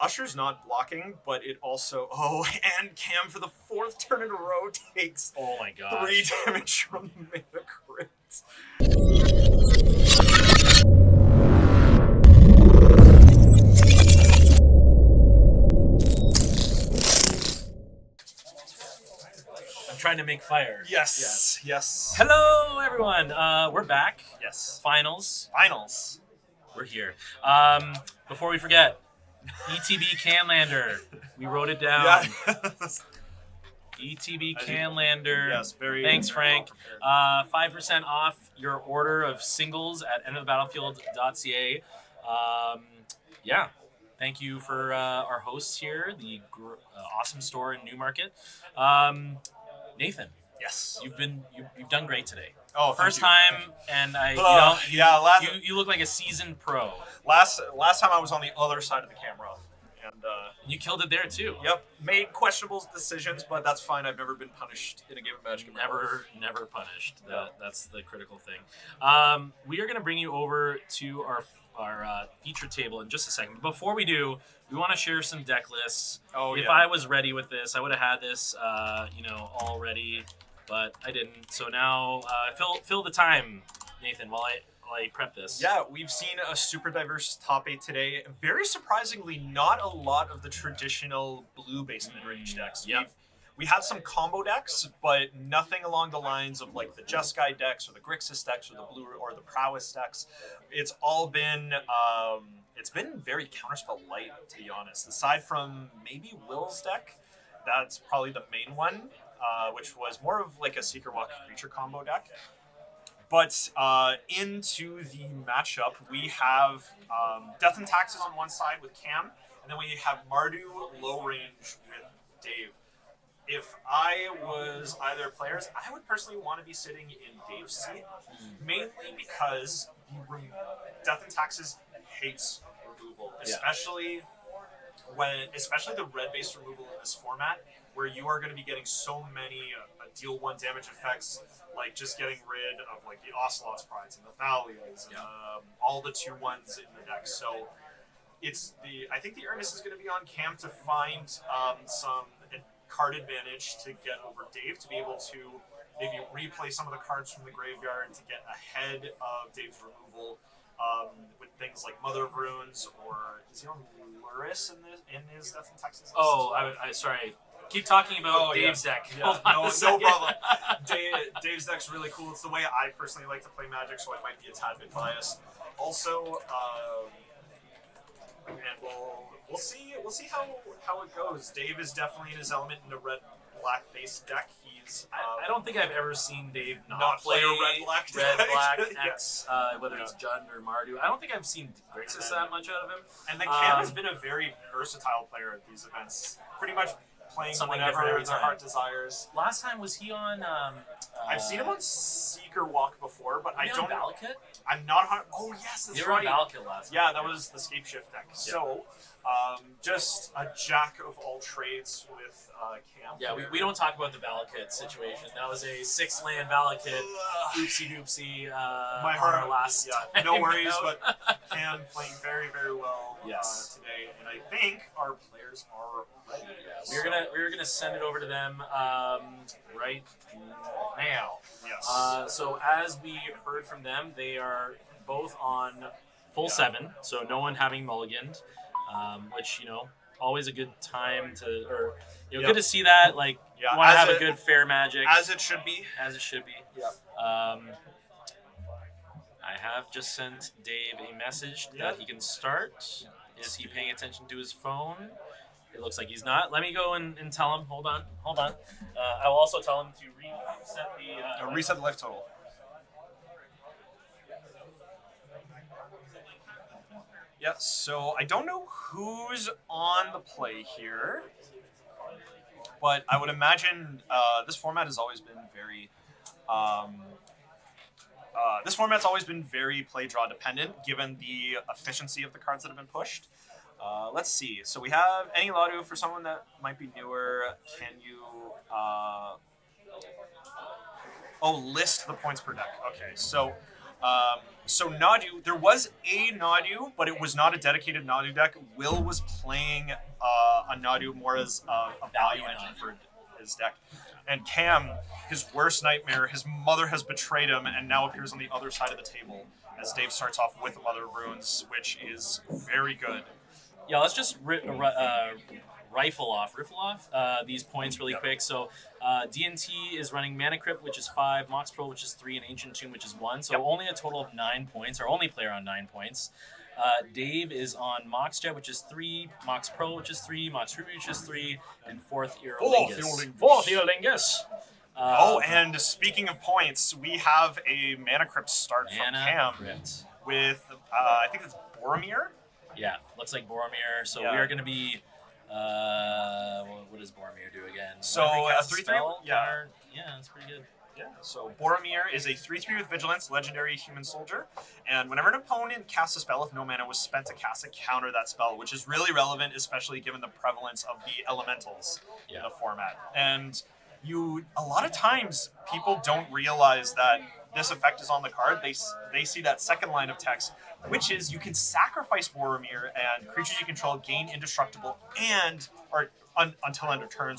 Usher's not blocking, but it also... Oh, and Cam for the 4th turn in a row takes Oh my god. 3 damage from the Mana Crit. I'm trying to make fire. Yes. Hello, everyone. We're back. Yes. Finals. We're here. Before we forget, ETB Canlander. We wrote it down. ETB Canlander. Yes, very. Thanks, very Frank. well 5% off your order of singles at endofthebattlefield.ca. Yeah. Thank you for our hosts here, the awesome store in Newmarket. Nathan. Yes. You've done great today. Oh, first thank you. time, and you look like a seasoned pro. Last time I was on the other side of the camera, and you killed it there too. Yep, made questionable decisions, but that's fine. I've never been punished in a game of Magic. Never punished. That's the critical thing. We are going to bring you over to our feature table in just a second. Before we do, we want to share some deck lists. If I was ready with this, I would have had this, all ready, but I didn't. So now, fill the time, Nathan, while I prep this. Yeah, we've seen a super diverse top 8 today. Very surprisingly, not a lot of the traditional blue-based mid-range decks. Yep. We had some combo decks, but nothing along the lines of like the Jeskai decks or the Grixis decks or the blue or the Prowess decks. It's all been it's been very counterspell light, to be honest. Aside from maybe Will's deck, that's probably the main one, which was more of like a Seeker Walk creature combo deck. But into the matchup, we have Death and Taxes on one side with Cam, and then we have Mardu Lowrange with Dave. If I was either players, I would personally want to be sitting in Dave's seat, mainly because Death and Taxes hates removal, especially the red-based removal in this format, where you are going to be getting so many deal 1 damage effects, like just getting rid of like the Ocelot's Prides and the Thalias and all the 2/1s in the deck. So I think the earnest is going to be on Cam to find some card advantage to get over Dave, to be able to maybe replay some of the cards from the graveyard and to get ahead of Dave's removal with things like Mother of Runes, or is he on Luris in his Death and Taxes? I sorry. Keep talking about Dave's deck. Yeah. No problem. Dave's deck's really cool. It's the way I personally like to play Magic, so I might be a tad bit biased. Also, and we'll see how it goes. Dave is definitely in his element in a red-black based deck. I don't think I've ever seen Dave not play a red-black decks, whether it's Jund or Mardu. I don't think I've seen Grixis that much out of him. And then Cam has been a very versatile player at these events. Pretty much playing something whatever different every their time. heart desires. Last time was he on? I've seen him on Seeker Walk before, but I don't. Valakut? I'm not. Oh yes, that's right. You were on Valakut last time. Yeah, that was the Scape Shift deck. Yeah. So, just a jack of all trades with Cam. Yeah, we don't talk about the Valakut situation. That was a 6-land Valakut. Oopsie doopsie. My heart last. Yeah, no worries, but Cam playing very, very well today, and I think our players are ready. Yeah, we're gonna send it over to them right now. Yes. So as we heard from them, they are both on full 7, so no one having mulliganed, which always a good time to, or good to see that. Like, want to have a good fair Magic, as it should be. Yeah. I have just sent Dave a message that he can start. Is he paying attention to his phone? It looks like he's not. Let me go and tell him. Hold on. I will also tell him to reset the life total. Yeah, so I don't know who's on the play here, but I would imagine this format has always been very play draw dependent, given the efficiency of the cards that have been pushed. Let's see. So we have any Ladu for someone that might be newer. Can you list the points per deck? Okay, so So Nadu, there was a Nadu, but it was not a dedicated Nadu deck. Will was playing a Nadu more as a value engine for his deck. And Cam, his worst nightmare, his mother has betrayed him and now appears on the other side of the table as Dave starts off with Mother of Runes, which is very good. Yeah, let's just riffle off these points really quick. So D&T is running Mana Crypt, which is 5, Mox Pearl, which is 3, and Ancient Tomb, which is 1. So only a total of 9 points, our only player on 9 points. Dave is on Mox Jet, which is 3, Mox Pearl, which is 3, Mox Ruby, which is 3, and 4th Earlingus. Fourth Earlingus. And speaking of points, we have a Mana Crypt start from Cam with, I think it's Boromir? Yeah, looks like Boromir. So we are going to be... what does Boromir do again? So a 3/3. Yeah, that's pretty good. Yeah. So Boromir is a 3/3 with Vigilance, legendary human soldier, and whenever an opponent casts a spell, if no mana was spent to cast it, counter that spell, which is really relevant, especially given the prevalence of the elementals in the format. And a lot of times people don't realize that this effect is on the card. They see that second line of text, which is you can sacrifice Boromir and creatures you control gain indestructible until end of turn,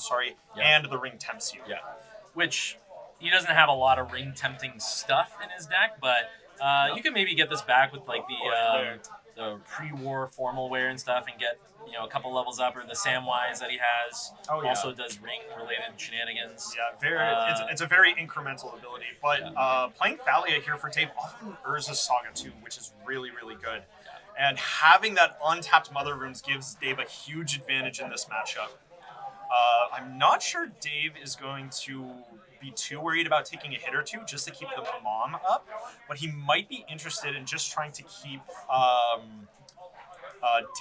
and the ring tempts you. Yeah, which he doesn't have a lot of ring tempting stuff in his deck, but you can maybe get this back with like the pre-war formal wear and stuff, and get a couple levels up, or the Samwise that he has also does ring related shenanigans. Yeah, it's a very incremental ability, but playing Thalia here for Dave often Urza's Saga too, which is really, really good. And having that untapped Mother Runes gives Dave a huge advantage in this matchup. I'm not sure Dave is going to be too worried about taking a hit or two just to keep the mom up, but he might be interested in just trying to keep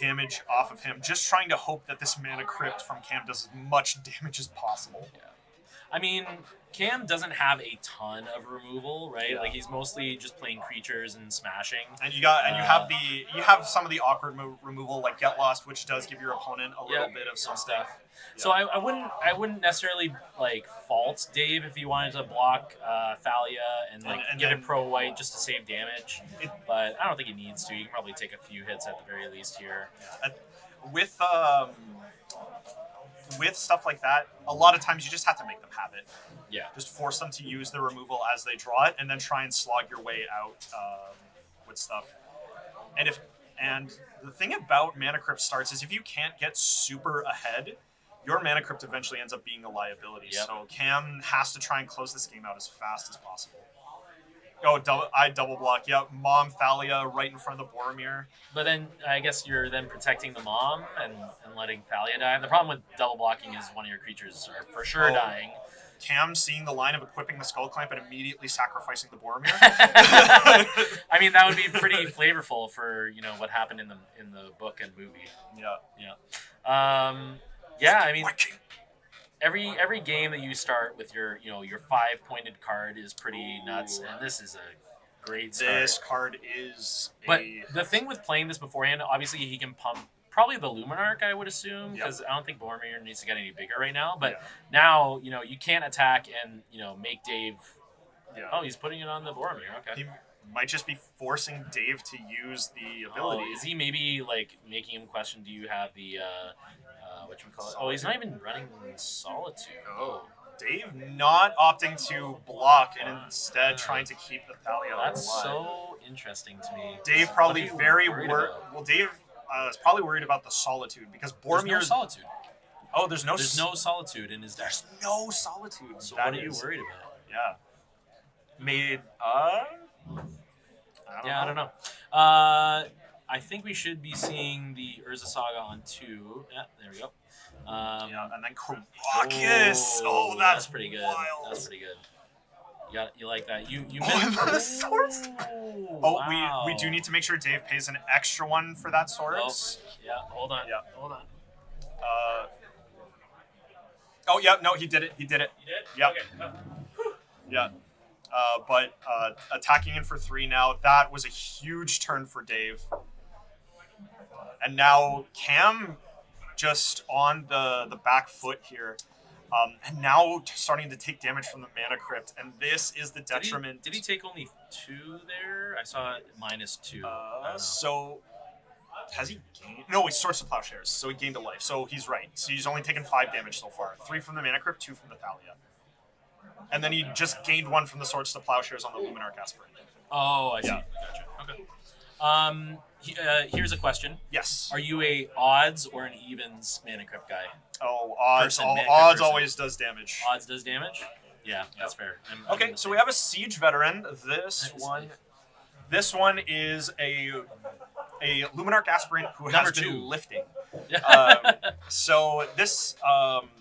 damage off of him, just trying to hope that this Mana Crypt from Cam does as much damage as possible. Yeah. I mean, Cam doesn't have a ton of removal, right? Like he's mostly just playing creatures and smashing. And you have some of the awkward removal like Get Lost, which does give your opponent a little bit of some stuff. Yeah. So I wouldn't necessarily like fault Dave if he wanted to block Thalia and get it pro white just to save damage, but I don't think he needs to. He can probably take a few hits at the very least here. With stuff like that, a lot of times you just have to make them have it. Yeah. Just force them to use the removal as they draw it, and then try and slog your way out with stuff. And the thing about Mana Crypt starts is if you can't get super ahead, your Mana Crypt eventually ends up being a liability. Yep. So Cam has to try and close this game out as fast as possible. I double block. Yep, Mom Thalia right in front of the Boromir. But then I guess you're then protecting the mom and letting Thalia die. And the problem with double blocking is one of your creatures are for sure dying. Cam seeing the line of equipping the Skull Clamp and immediately sacrificing the Boromir. I mean, that would be pretty flavorful for what happened in the book and movie. Yeah. I mean, every game that you start with your 5-pointed card is pretty nuts, and this is a great start. This card is. But the thing with playing this beforehand, obviously he can pump probably the Luminarch, I would assume, because I don't think Boromir needs to get any bigger right now. But now you can't attack and make Dave. Yeah. Oh, he's putting it on the Boromir. Okay. He might just be forcing Dave to use the ability. Oh, is he maybe making him question? Do you have the whatchamacallit? Oh, he's not even running Solitude. Oh. Dave not opting to block and instead trying to keep the Thalia alive. That's so interesting to me. Dave probably very worried. Well, Dave is probably worried about the Solitude because Boromir. There's no Solitude. Oh, there's no Solitude in his deck. There's no Solitude. So what are you worried about? Yeah. I don't know. I think we should be seeing the Urza Saga on 2. Yeah, there we go. And then Karakas. Oh, that's pretty good. Wild. That's pretty good. You like that? You the swords. Wow. We do need to make sure Dave pays an extra one for that swords. Oh, yeah, hold on. Yeah. Hold on. No, he did it. He did it. You did? Yep. Okay. Yeah. But attacking in for 3 now, that was a huge turn for Dave. And now Cam just on the back foot here. And now starting to take damage from the Mana Crypt, and this is the detriment. Did he take only 2 there? I saw -2. So has he gained? No, he Swords to Plowshares, so he gained a life. So he's right. So he's only taken 5 damage so far. 3 from the Mana Crypt, 2 from the Thalia. And then he just gained 1 from the Swords to Plowshares on the Luminarch Aspirant. Oh, I see. Yeah. Gotcha. Okay. Here's a question. Yes. Are you a odds or an evens Mana Crypt guy? Oh, odds. Person, Mana Crypt Odds person. always does damage. Odds does damage? Yeah, that's fair. Okay, so we have a Siege Veteran. This one is a Luminarch Aspirant who has Number been 2. lifting. So this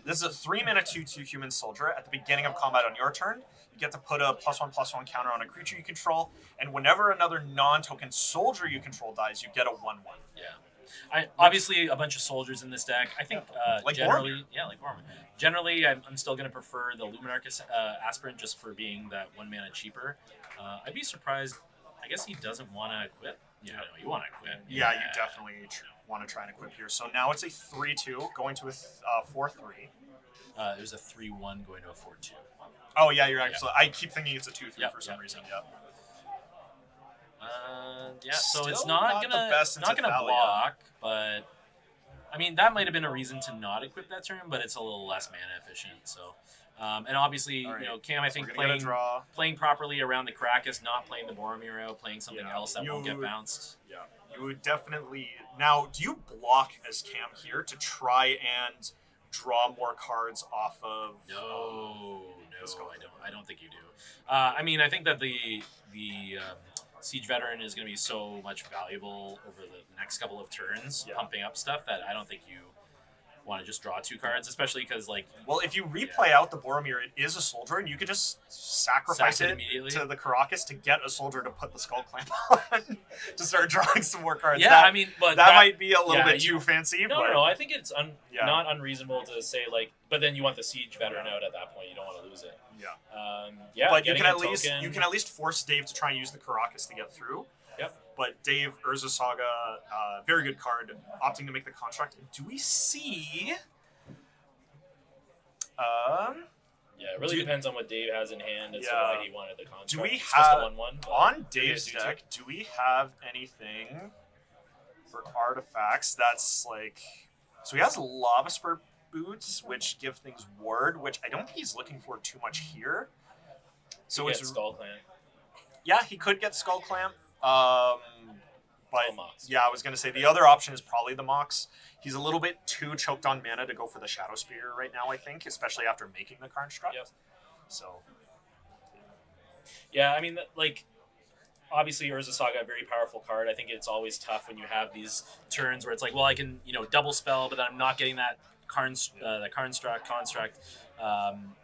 is a 3 mana 2/2 human soldier. At the beginning of combat on your turn, you get to put a +1/+1 counter on a creature you control, and whenever another non-token soldier you control dies, you get a 1/1. Yeah. Obviously, a bunch of soldiers in this deck. I think Like generally, Boromir. Yeah, like Boromir. Generally, I'm still going to prefer the Luminarch Aspirant just for being that 1 mana cheaper. I'd be surprised. I guess he doesn't want to equip. Yeah, no, you want to equip. Yeah, you definitely want to try and equip here. So now it's a 3/2 going to a 4/3. It was a 3/1 going to a 4/2. Oh yeah, you're actually. I keep thinking it's a 2/3 Yep, for some reason. Yeah. So it's Still not not the gonna best not into gonna Thalia. block, but I mean that might have been a reason to not equip that turn, but it's a little less mana efficient. So, and obviously, All right. Cam, I So think we're gonna get a draw. playing properly around the Krakus, not playing the Boromir out, playing something Yeah, else that won't get you- bounced. Yeah, you would definitely. Now, do you block as Cam here to try and draw more cards off of? No, Skull? I don't think you do. I mean, I think that the Siege Veteran is going to be so much valuable over the next couple of turns, Yeah. pumping up stuff that I don't think you want to just draw 2 cards, especially because Well, if you replay out the Boromir, it is a soldier, and you could just sacrifice Sack it it immediately. to the Karakas to get a soldier to put the Skull Clamp on to start drawing some more cards. Yeah, that, I mean, but that might be a little yeah, bit too fancy. but No. I think it's Yeah. not unreasonable to say but then you want the Siege Veteran out at that point. You don't want to lose it. Yeah. But you getting can a at token- least force Dave to try and use the Karakas to get through. Yep. But Dave, Urza Saga, very good card, opting to make the construct. Do we see? Yeah, it really depends on what Dave has in hand as to Yeah. why he wanted the construct. Do we It's just a have 1/1, but on maybe Dave's a 2/2. deck? Do we have anything for artifacts that's like? So he has Lava Spur boots, which give things ward, which I don't think he's looking for too much here. So Get it's Skull Clan. yeah, he could get Skull Clamp. But Mox. yeah, I was gonna say the other option is probably the Mox. He's a little bit too choked on mana to go for the Shadow Spear right now, I think, especially after making the construct. Yep. So Yeah, I mean, obviously Urza Saga, a very powerful card. I think it's always tough when you have these turns where it's like, well, I can double spell, but then I'm not getting that construct,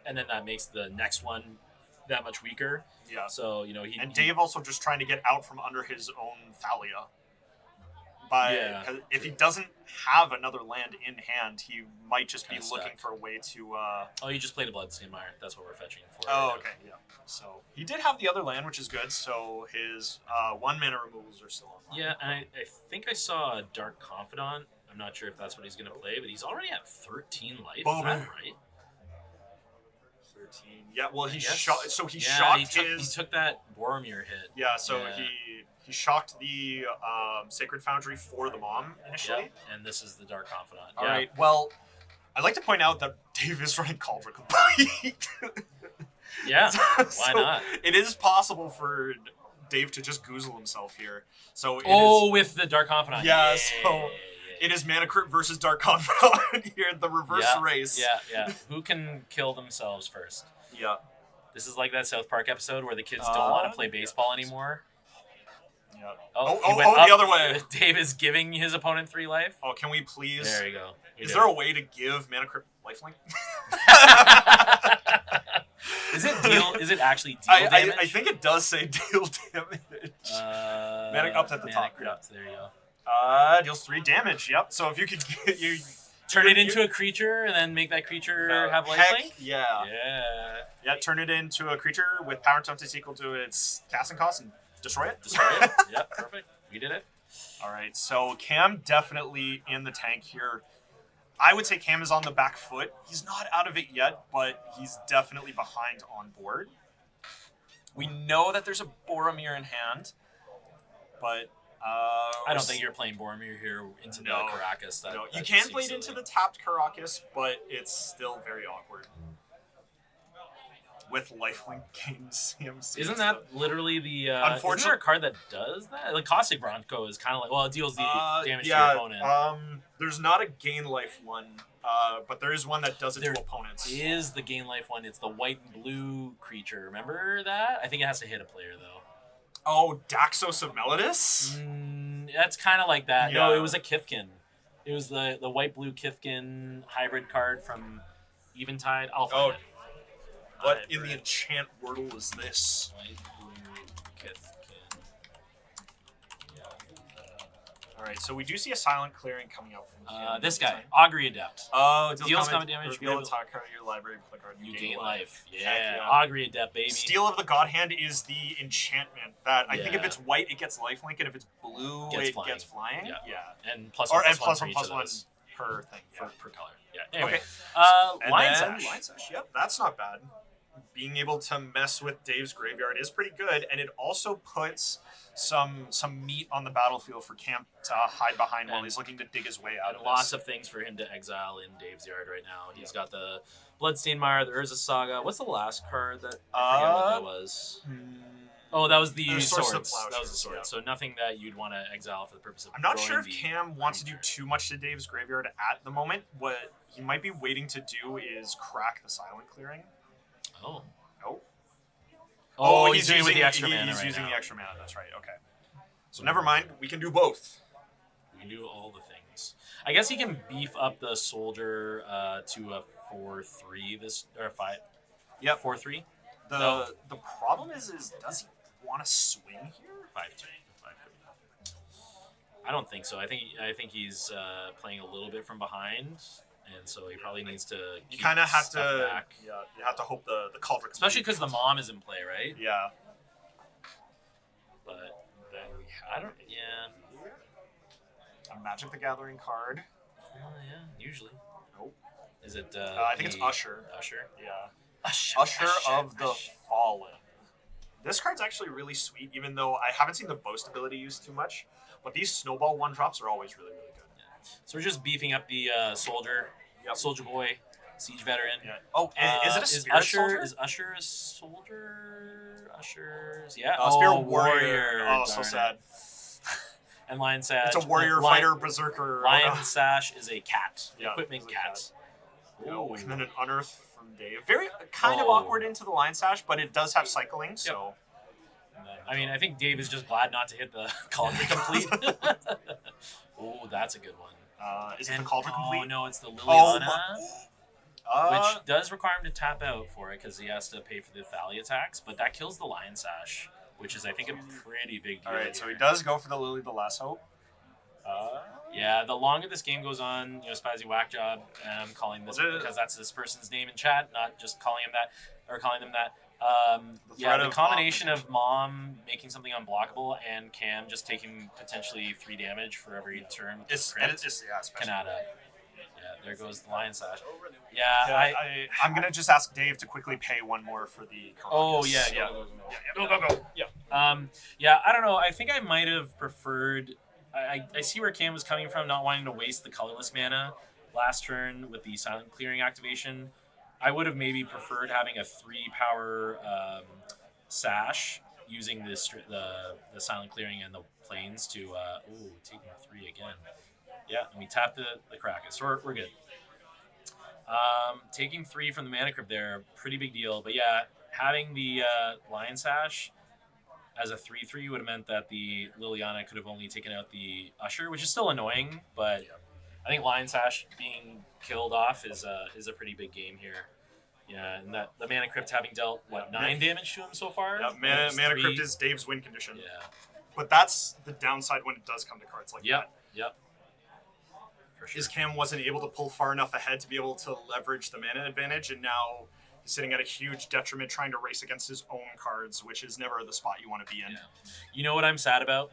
and then that makes the next one that much weaker. yeah. So Dave also just trying to get out from under his own Thalia. Yeah. 'Cause if he doesn't have another land in hand, he might just be Kinda looking stuck. for a way to. Oh, you just played a Bloodstained Mire. That's what we're fetching for. Oh, right now. okay, yeah. So he did have the other land, which is good. So his 1 mana removals are still on. Yeah, and I think I saw a Dark Confidant. I'm not sure if that's what he's going to play, but he's already at 13 life. Boom. Is that right? 13. Yeah, well, he I guess. shot. So he Yeah, shocked he his. took that Boromir hit. Yeah, so Yeah. he shocked the Sacred Foundry for the mom initially. Yep, and this is the Dark Confidant. All right. Well, I'd like to point out that Dave is running Cauldron Complete. Yeah, why So not? It is possible for Dave to just goozle himself here. So With the Dark Confidant. Yeah, Yeah, so it is Mana Crypt versus Dark Confidant here, the reverse race. Yeah. Who can kill themselves first? Yeah. This is like that South Park episode where the kids don't want to play baseball anymore. Yeah. Oh, Oh, he went the up. other way. Dave is giving his opponent 3 life. Oh, can we please? There you go. Is there a way to give Mana Crypt lifelink? Is it actually deal damage? I think it does say deal damage. Mana up at the top. Crypt, there you go. Deals 3 damage. Yep. So if you could get you Turn it into a creature and then make that creature have lifelink? Yeah. Yeah. Yeah. Turn it into a creature with power toughness equal to its casting cost and destroy it. Destroy it? Yep, perfect. We did it. All right. So Cam definitely in the tank here. I would say Cam is on the back foot. He's not out of it yet, but he's definitely behind on board. We know that there's a Boromir in hand, but I don't think you're playing Boromir here into the Caracas. You can play it into the tapped Caracas, but it's still very awkward. With lifelink gains, isn't that literally the? Unfortunately, isn't there a card that does that? Like Caustic Bronco is kind of like, well, it deals the damage to your opponent. There's not a gain life one, but there is one that does it to opponents. Is the gain life one? It's the white and blue creature. Remember that? I think it has to hit a player though. Oh, Daxos of Melodus? That's kind of like that. Yeah. No, it was a Kifkin. It was the white blue Kifkin hybrid card from Eventide. I'll find it. What in the enchant wordle is this? Alright, so we do see a silent clearing coming out from this guy, Augury Adept. Oh, deals combat damage. Reveal attack card of your library. You gain life. Yeah, Augury Adept, baby. Steal of the God Hand is the enchantment that I think if it's white, it gets lifelink, and if it's blue, it gets flying. Yeah. And plus one per thing. Per color. Yeah. Anyway. Okay. Line Sash. Yep, that's not bad. Being able to mess with Dave's graveyard is pretty good, and it also puts some meat on the battlefield for Cam to hide behind while he's looking to dig his way out of lots of things for him to exile in Dave's yard right now. He's got the Bloodstained Mire, the Urza Saga. What's the last card that I forget what that was? Oh, that was the swords. That was the sword. Yeah. So nothing that you'd want to exile for the purpose of. I'm not sure if Cam wants to do too much to Dave's graveyard at the moment. What he might be waiting to do is crack the silent clearing. Oh. Nope. Oh, he's doing it with the extra mana. He's using the extra mana. That's right. Okay. So never mind. We can do both. We can do all the things. I guess he can beef up the soldier to a 4/3 or 5. Yep. 4/3. The problem is does he want to swing here? 5/2. I don't think so. I think he's playing a little bit from behind. And so he probably needs to. You kind of have to. Back. Yeah, you have to hope the Cauldron. Especially because the mom is in play, right? Yeah. But then I don't. Yeah. A Magic the Gathering card. Yeah, usually. Nope. Is it? I think it's Usher. Usher. Yeah. Usher of the Fallen. This card's actually really sweet, even though I haven't seen the boast ability used too much. But these snowball 1-drops are always really, really good. So we're just beefing up the soldier, Soldier Boy, Siege Veteran. Yeah. Oh, is it a Spirit Soldier? Is Usher a soldier? Usher's Spirit Warrior. Oh, so sad. And Lion Sash. It's a warrior, fighter, berserker. Lion Sash is a cat. Yeah, equipment cat. Oh, and then an Unearth from Dave. Very kind of awkward into the Lion Sash, but it does have cycling, so. I mean, I think Dave is just glad not to hit the Cauldron Complete. Oh, that's a good one. Is it the Cauldron Complete? Oh, no, it's the Liliana. Which does require him to tap out for it because he has to pay for the Thalia tax, but that kills the Lion Sash, which is, I think, a pretty big deal. All right, so he does go for the Lily the Last Hope. Yeah, the longer this game goes on, Spazzy Whack Job, and I'm calling this because that's this person's name in chat, not just calling him that, or calling them that. The combination of Mom making something unblockable and Cam just taking potentially 3 damage for every turn can add up. Yeah, there goes the Lion Sash. Yeah, I'm gonna just ask Dave to quickly pay one more for the Caracas. Oh yeah. Go. Yeah. I don't know. I think I might have preferred. I see where Cam was coming from, not wanting to waste the colorless mana last turn with the silent clearing activation. I would have maybe preferred having a 3-power Sash using the silent clearing and the planes to taking 3 again. Yeah, and we tap the Krakus. We're good. Taking 3 from the Mana Crypt there, pretty big deal. But yeah, having the Lion Sash as a 3/3 would have meant that the Liliana could have only taken out the Usher, which is still annoying, but I think Lion Sash being killed off is a pretty big game here. Yeah, and that the Mana Crypt having dealt 9 damage to him so far. Yeah, Mana Crypt is Dave's win condition. Yeah, but that's the downside when it does come to cards like that. Yep. For sure. Is Cam wasn't able to pull far enough ahead to be able to leverage the mana advantage, and now he's sitting at a huge detriment trying to race against his own cards, which is never the spot you want to be in. Yeah. You know what I'm sad about?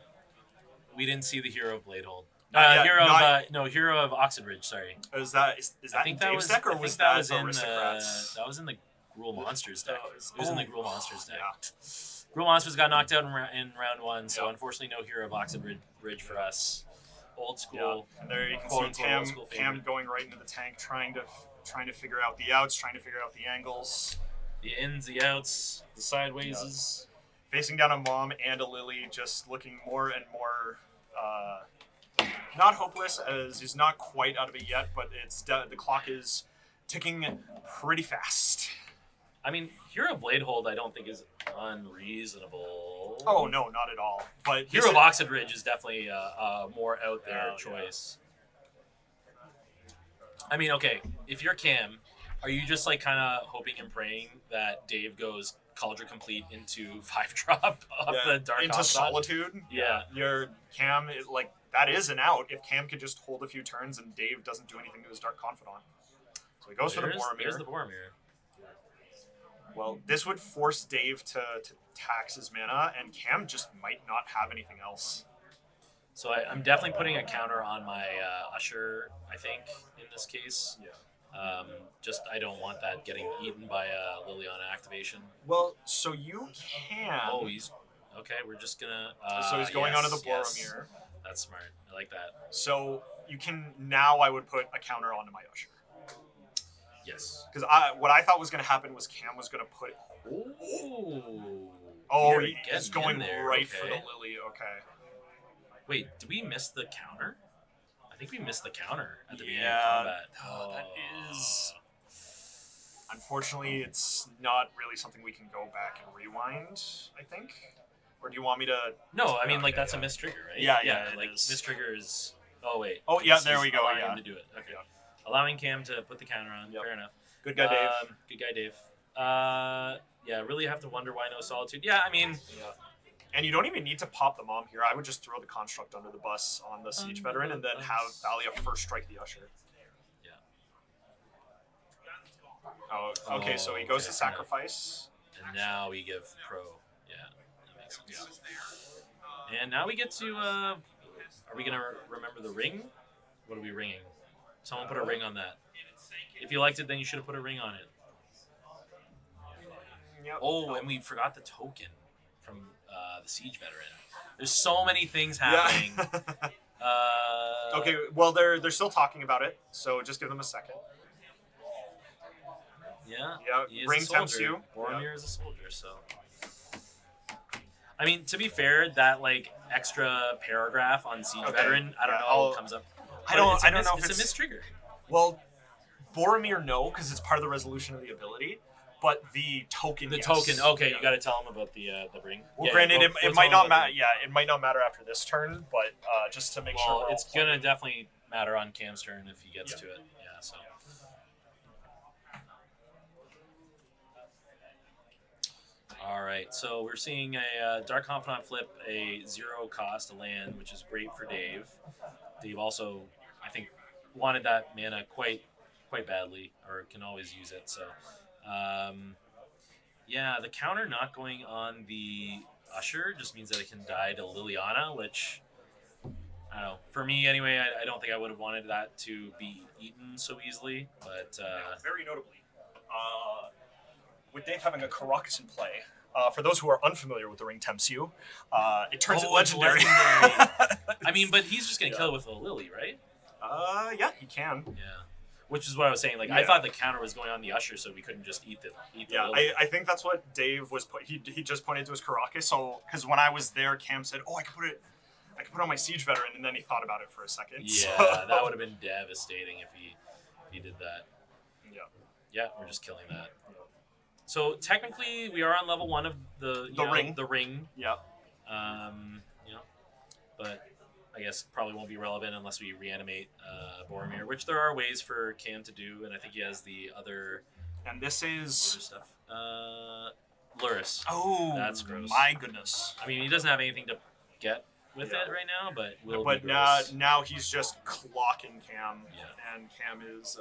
We didn't see the Hero of Bladehold. Hero of Oxenridge. Sorry. Is that in Dave's deck, or was that in Aristocrats? That was in the Gruul Monsters deck. It was in the Gruul Monsters deck. Yeah. Gruul Monsters got knocked out in round 1, so unfortunately no Hero of Oxenridge for us. Old school. Yeah. And there you can see Cam going right into the tank, trying to figure out the outs, trying to figure out the angles. The ins, the outs, the sidewayses. Facing down a Mom and a Lily, just looking more and more not hopeless, as he's not quite out of it yet, but the clock is ticking pretty fast. I mean, Hero of Bladehold I don't think is unreasonable. Oh, no, not at all. But Hero of Oxenridge is definitely a more out there choice. I mean, okay, if you're Cam, are you just like kind of hoping and praying that Dave goes Cauldron Complete into 5-drop off the Dark into Confidant? Solitude? Yeah. Your Cam, that is an out if Cam could just hold a few turns and Dave doesn't do anything to his Dark Confidant. So he goes for the Boromir. There's the Boromir. Well, this would force Dave to tax his mana, and Cam just might not have anything else. So I'm definitely putting a counter on my Usher, I think, in this case. Yeah. I don't want that getting eaten by a Liliana activation. Well, so you can... Oh, he's... Okay, we're just gonna... so he's going onto the Boromir. Yes. That's smart. I like that. So you can... Now I would put a counter onto my Usher. Yes. Because what I thought was going to happen was Cam was going to put... Oh, he's going right for the Lily. Okay. Wait, did we miss the counter? I think we missed the counter at the beginning of combat. Oh, that is... Unfortunately, it's not really something we can go back and rewind, I think. Or do you want me to... No, I mean, that's a miss trigger, right? Yeah, miss trigger is... Oh, wait. Oh, yeah, there we go, him to do it. Okay. Yeah. Allowing Cam to put the counter on. Yep. Fair enough. Good guy, Dave. Good guy, Dave. Really have to wonder why no Solitude. Yeah, I mean... Yeah. And you don't even need to pop the Mom here. I would just throw the Construct under the bus on the Siege Veteran and then have Thalia first strike the Usher. Yeah. Oh, okay, so he goes to sacrifice. And now we give Pro. Yeah, that makes sense. Yeah. And now we get to... are we going to remember the ring? What are we ringing? Someone put a ring on that. If you liked it, then you should have put a ring on it. Yep. Oh, and we forgot the token from the Siege Veteran. There's so many things happening. Yeah. Okay, well, they're still talking about it, so just give them a second. Yeah. Yeah. Ring tempts you. Boromir is a soldier, so. I mean, to be fair, that extra paragraph on Siege Veteran, I don't know how it comes up. I don't know if it's a mistrigger. Well, Boromir, no, because it's part of the resolution of the ability. But the token, token. Okay, you got to tell him about the ring. Well, granted, it might not matter. Yeah, it might not matter after this turn, but just to make sure. Well, it's gonna definitely matter on Cam's turn if he gets to it. Yeah. So. All right, so we're seeing a Dark Confidant flip a 0 cost, a land, which is great for Dave. Dave also, I think, wanted that mana quite badly, or can always use it. So. The counter not going on the Usher just means that it can die to Liliana, which, I don't know. For me, anyway, I don't think I would have wanted that to be eaten so easily, but... Very notably, with Dave having a Caracas in play, for those who are unfamiliar with the Ring Tempts You, it turns it legendary. I mean, but he's just going to kill it with a Lily, right? Yeah, he can. Yeah. Which is what I was saying. I thought the counter was going on the Usher, so we couldn't just eat the Lily. I think that's what Dave was. He just pointed to his Caracas. So because when I was there, Cam said, "Oh, I could put it on my Siege Veteran," and then he thought about it for a second. Yeah, so. That would have been devastating if he did that. Yeah. Yeah, we're just killing that. Yeah. So technically, we are on level 1 of the ring. The ring. Yeah. But. I guess probably won't be relevant unless we reanimate Boromir, which there are ways for Cam to do, and I think he has the other. And this is stuff. Luris. Oh, that's gross. My goodness. I mean, he doesn't have anything to get with it right now, but now he's just clocking Cam, and Cam is.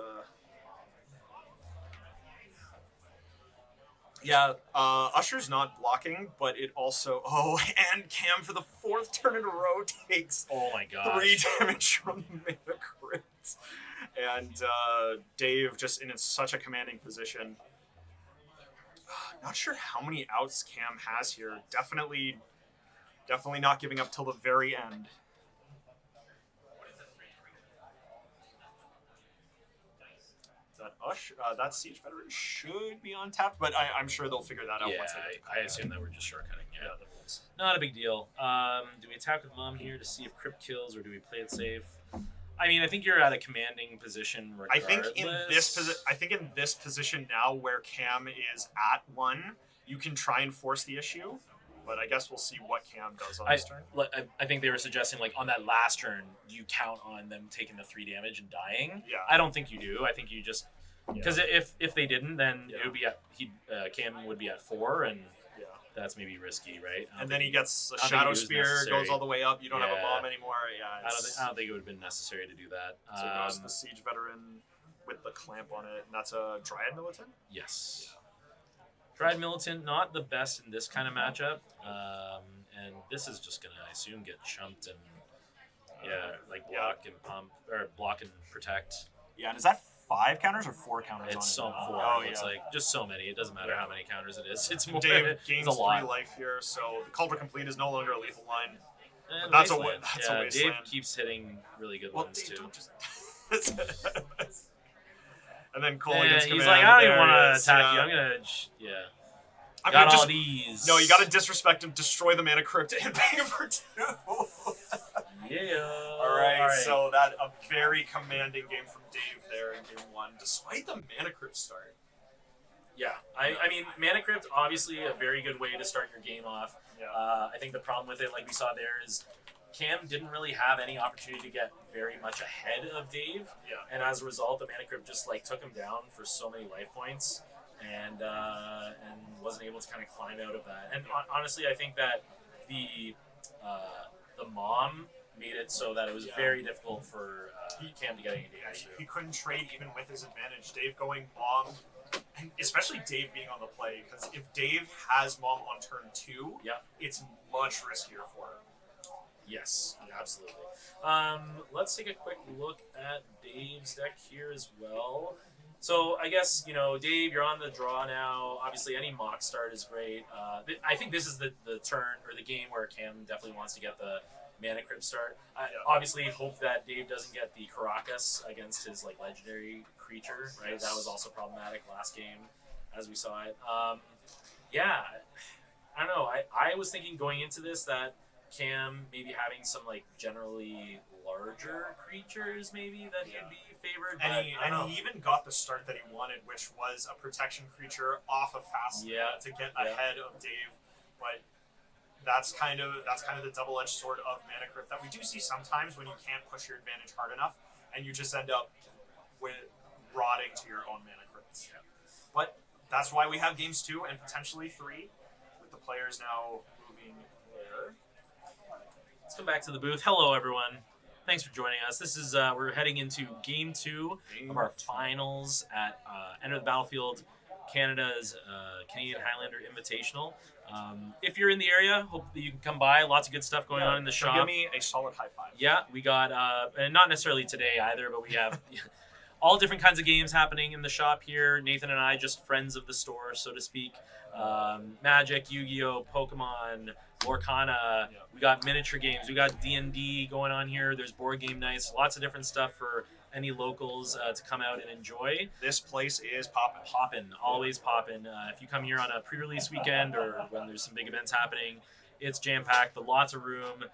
Yeah, Usher's not blocking, but it also... Oh, and Cam for the 4th turn in a row takes Oh my gosh. 3 damage from the Mana Crypt. And Dave just in such a commanding position. Not sure how many outs Cam has here. Definitely not giving up till the very end. That Siege Veteran should be untapped, but I'm sure they'll figure that out once they get to I assume that we're just shortcutting. Yeah, not a big deal. Do we attack with Mom here to see if Crypt kills, or do we play it safe? I mean, I think you're at a commanding position regardless. I think in this position now, where Cam is at 1, you can try and force the issue. But I guess we'll see what Cam does on this turn. I think they were suggesting, like, on that last turn, you count on them taking the 3 damage and dying. Yeah. I don't think you do. I think you just... Because if they didn't, then it would be at... Cam would be at 4, and that's maybe risky, right? And then he gets a Shadow Spear, goes all the way up. You don't have a Mom anymore. Yeah, I don't think it would have been necessary to do that. So it goes the Siege Veteran with the Clamp on it, and that's a Dryad Militant? Yes. Dryad Militant, not the best in this kind of matchup. And this is just going to, I assume, get chumped and, block and pump, or block and protect. Yeah, and is that 5 counters or 4 counters it's on it? It's 4. Oh, It's like just so many. It doesn't matter how many counters it is. It's more. Dave gains it's a lot. 3 life here, so the Culver Complete is no longer a lethal line. And that's a Wasteland. Wasteland. Dave keeps hitting really good ones, too. And then Cole against he's command. like, I don't even want to attack you. I'm going to, got all these. No, you got to disrespect him, destroy the Mana Crypt, and pay him for 2. Yeah. All right, so that a very commanding game from Dave there in game 1, despite the Mana Crypt start. Yeah, I mean, Mana Crypt, obviously a very good way to start your game off. Yeah. I think the problem with it, like we saw there, is Cam didn't really have any opportunity to get very much ahead of Dave. Yeah. And as a result, the Mana Crypt just took him down for so many life points, and wasn't able to kind of climb out of that. And honestly, I think that the Mom made it so that it was very difficult for Cam to get any damage. He couldn't trade even with his advantage. Dave going Mom, and especially Dave being on the play, because if Dave has Mom on turn 2, it's much riskier for him. Yes, absolutely. Let's take a quick look at Dave's deck here as well. So I guess, Dave, you're on the draw now. Obviously, any mock start is great. I think this is the turn or the game where Cam definitely wants to get the Mana Crypt start. I obviously hope that Dave doesn't get the Caracas against his legendary creature, right? That was also problematic last game, as we saw it. I don't know. I was thinking going into this that Cam maybe having some generally larger creatures maybe that he'd be favored. And he even got the start that he wanted, which was a protection creature off of fast to get ahead of Dave. But that's kind of the double-edged sword of Mana Crypt that we do see sometimes when you can't push your advantage hard enough, and you just end up with rotting to your own Mana Crypts. Yeah. But that's why we have games 2 and potentially 3, with the players now moving there. Let's come back to the booth. Hello, everyone. Thanks for joining us. This is we're heading into Game 2 of our finals at Enter the Battlefield, Canada's Canadian Highlander Invitational. If you're in the area, hope that you can come by. Lots of good stuff going on in the shop. Give me a solid high 5. Yeah, we got, and not necessarily today either, but we have all different kinds of games happening in the shop here. Nathan and I, just friends of the store, so to speak. Magic, Yu-Gi-Oh, Pokemon, Lorcana. We got miniature games. We got D&D going on here. There's board game nights. Lots of different stuff for any locals to come out and enjoy. This place is poppin'. Poppin'. Always poppin'. If you come here on a pre-release weekend or when there's some big events happening, it's jam-packed, but lots of room,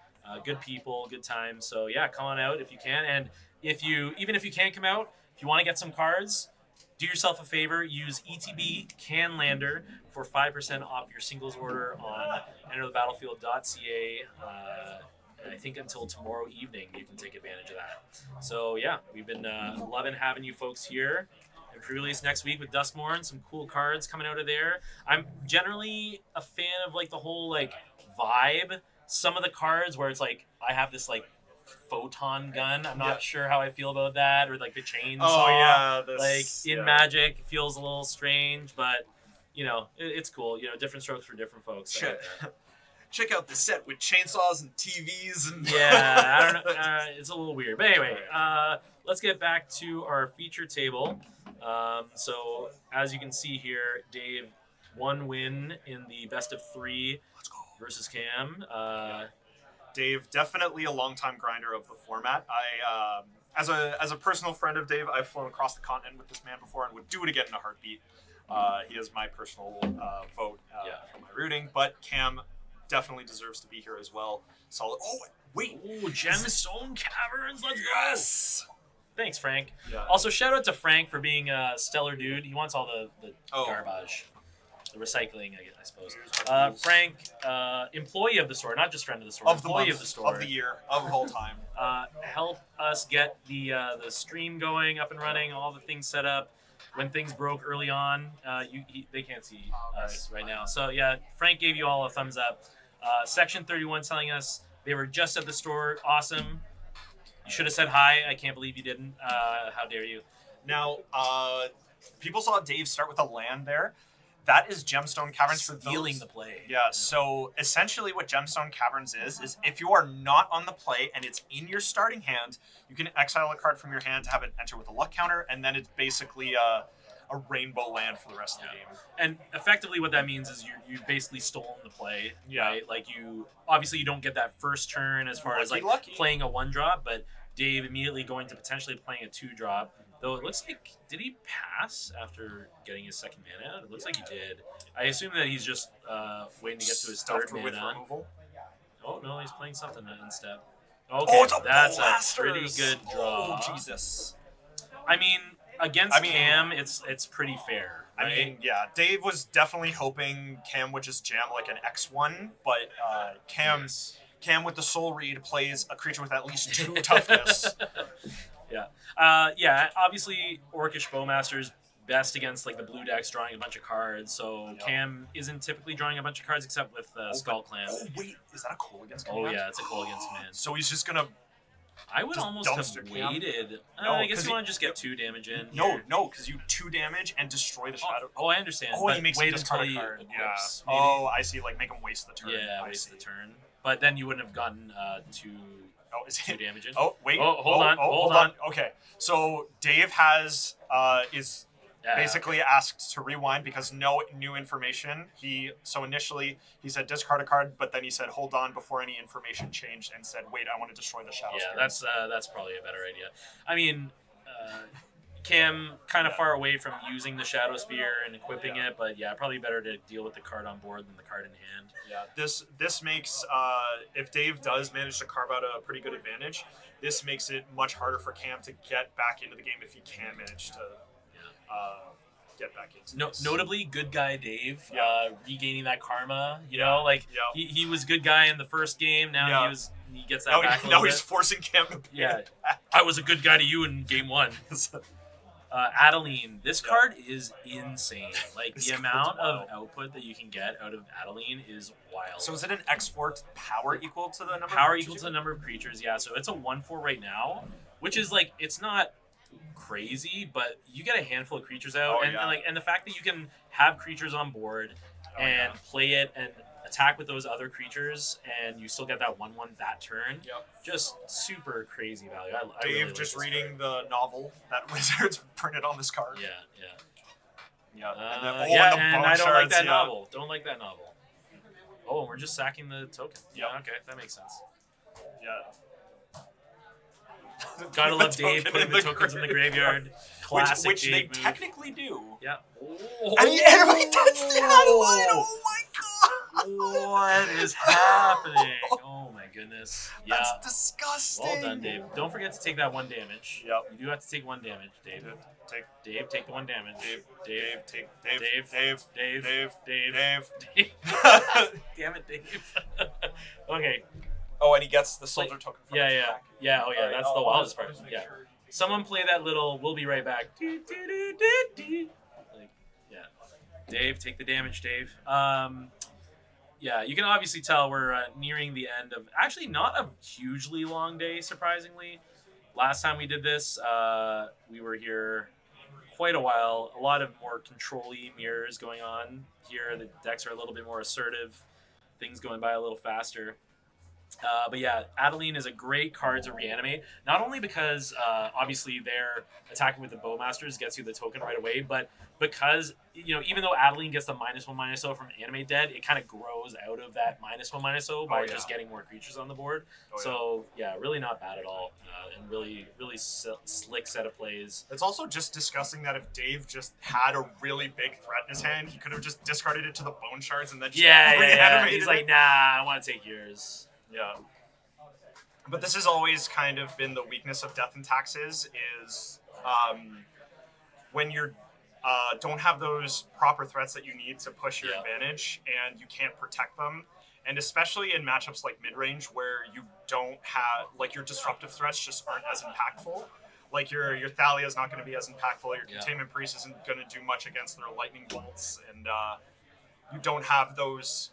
good people, good time. So yeah, come on out if you can. And even if you can't come out, if you want to get some cards, do yourself a favor, use ETB Canlander for 5% off your singles order on enterthebattlefield.ca. I think until tomorrow evening, you can take advantage of that. So yeah, we've been loving having you folks here. And pre-release next week with Duskmorn, some cool cards coming out of there. I'm generally a fan of the whole vibe. Some of the cards where it's I have this photon gun. I'm not sure how I feel about that, or the chainsaw. Oh yeah, in Magic feels a little strange, but it's cool. Different strokes for different folks. Check out the set with chainsaws and TVs and Yeah, I don't know. It's a little weird, but anyway, let's get back to our feature table. So as you can see here, Dave, 1 win in the best of 3 versus Cam. Dave, definitely a longtime grinder of the format. I, as a personal friend of Dave, I've flown across the continent with this man before and would do it again in a heartbeat. He is my personal vote for my rooting, but Cam definitely deserves to be here as well. Solid. Oh, wait. Ooh, Gemstone Caverns. Let's yes! go. Thanks, Frank. Yeah. Also, shout out to Frank for being a stellar dude. He wants all the garbage. The recycling, I suppose. Frank, employee of the store, not just friend of the store. Employee of the store. Of the year. Of the whole time. Help us get the stream going, up and running, all the things set up. When things broke early on, they can't see us right now. So, yeah, Frank gave you all a thumbs up. Section 31 telling us they were just at the store. Awesome. You should have said hi. I can't believe you didn't. How dare you? Now, people saw Dave start with a land there. That is Gemstone Caverns for stealing the play. Yeah, so essentially what Gemstone Caverns is if you are not on the play and it's in your starting hand, you can exile a card from your hand to have it enter with a luck counter, and then it's basically a rainbow land for the rest of the game. And effectively what that means is you've basically stolen the play, right? Like obviously you don't get that first turn as far as like playing a 1-drop, but Dave immediately going to potentially playing a 2-drop. Though it looks like, did he pass after getting his second mana out? It looks like he did. I assume that he's just waiting to get to his third mana. Oh, no, he's playing something instead. Okay, that's a pretty good draw. Oh, Jesus. I mean, against Cam, it's pretty fair. Right? I mean, yeah, Dave was definitely hoping Cam would just jam like an X1, but Cam with the Soul Read plays a creature with at least 2 toughness. Yeah, obviously Orcish Bowmaster's best against like the blue decks drawing a bunch of cards, so Cam isn't typically drawing a bunch of cards except with Skull Clan. Oh wait, is that a Coal against Command? Oh yeah, it's a Coal against Command. So he's just gonna... I would almost have waited. No, I guess you want to just get 2 damage in. No, because you 2 damage and destroy the Shadow. Oh, I understand. Oh, he makes wait until he card. equips. Yeah. Oh, I see. Like make him waste the turn. Yeah, waste the turn. But then you wouldn't have gotten 2 damage in. Oh, wait. Oh, hold on. Okay. So Dave is basically asked to rewind because no new information. So initially he said discard a card, but then he said hold on before any information changed and said wait, I want to destroy the Shadow Spear. That's probably a better idea. I mean, Cam kind of far away from using the Shadow Spear and equipping it, but probably better to deal with the card on board than the card in hand. Yeah, this makes if Dave does manage to carve out a pretty good advantage, this makes it much harder for Cam to get back into the game if he can manage to get back into this. Notably, good guy Dave regaining that karma. He was good guy in the first game. Now he gets that back. Now he's forcing Cam to pay it back. I was a good guy to you in game 1. Adeline, this card is insane. Like the amount of output that you can get out of Adeline is wild. So is it an X4 power equal to the number? Power equal to the number of creatures. Yeah. So it's a 1/4 right now, which is like it's not crazy, but you get a handful of creatures out, and the fact that you can have creatures on board and play it and attack with those other creatures, and you still get that 1/1 that turn. Just super crazy value. I Dave really just like reading the novel that Wizards printed on this card. Yeah. And I don't like that novel. Don't like that novel. Oh, and we're just sacking the token. Yeah, okay, that makes sense. Yeah. Gotta love Dave putting the tokens in the graveyard. Classic which Dave they move. technically do. Yeah. And he animates the Adeline. Oh my god. What is happening? Oh my goodness. Yeah. That's disgusting. Well done, Dave. Don't forget to take that 1 damage. Yep. You do have to take 1 damage, Dave. Take the 1 damage. Dave. Damn it, Dave. Okay. Oh, and he gets the soldier token from Yeah. Oh yeah, that's the wildest part. Yeah. Someone play that little "We'll be right back." Dave, take the damage, Dave. Yeah, you can obviously tell we're nearing the end of actually not a hugely long day, surprisingly. Last time we did this, we were here quite a while. A lot of more control-y mirrors going on here. The decks are a little bit more assertive. Things going by a little faster. But yeah, Adeline is a great card to reanimate. Not only because obviously they're attacking with the Bowmasters gets you the token right away, but because even though Adeline gets the -1/-0 from animate dead, it kind of grows out of that -1/-0 by just getting more creatures on the board. So yeah, really not bad at all, and really slick set of plays. It's also just discussing that if Dave just had a really big threat in his hand, he could have just discarded it to the Bone Shards and then just reanimated He's like, nah, I want to take yours. Yeah. But this has always kind of been the weakness of Death and Taxes is when you don't have those proper threats that you need to push your advantage and you can't protect them. And especially in matchups like mid-range where you don't have, like your disruptive threats just aren't as impactful. Like your Thalia is not going to be as impactful. Your Containment Priest isn't going to do much against their lightning bolts. And you don't have those,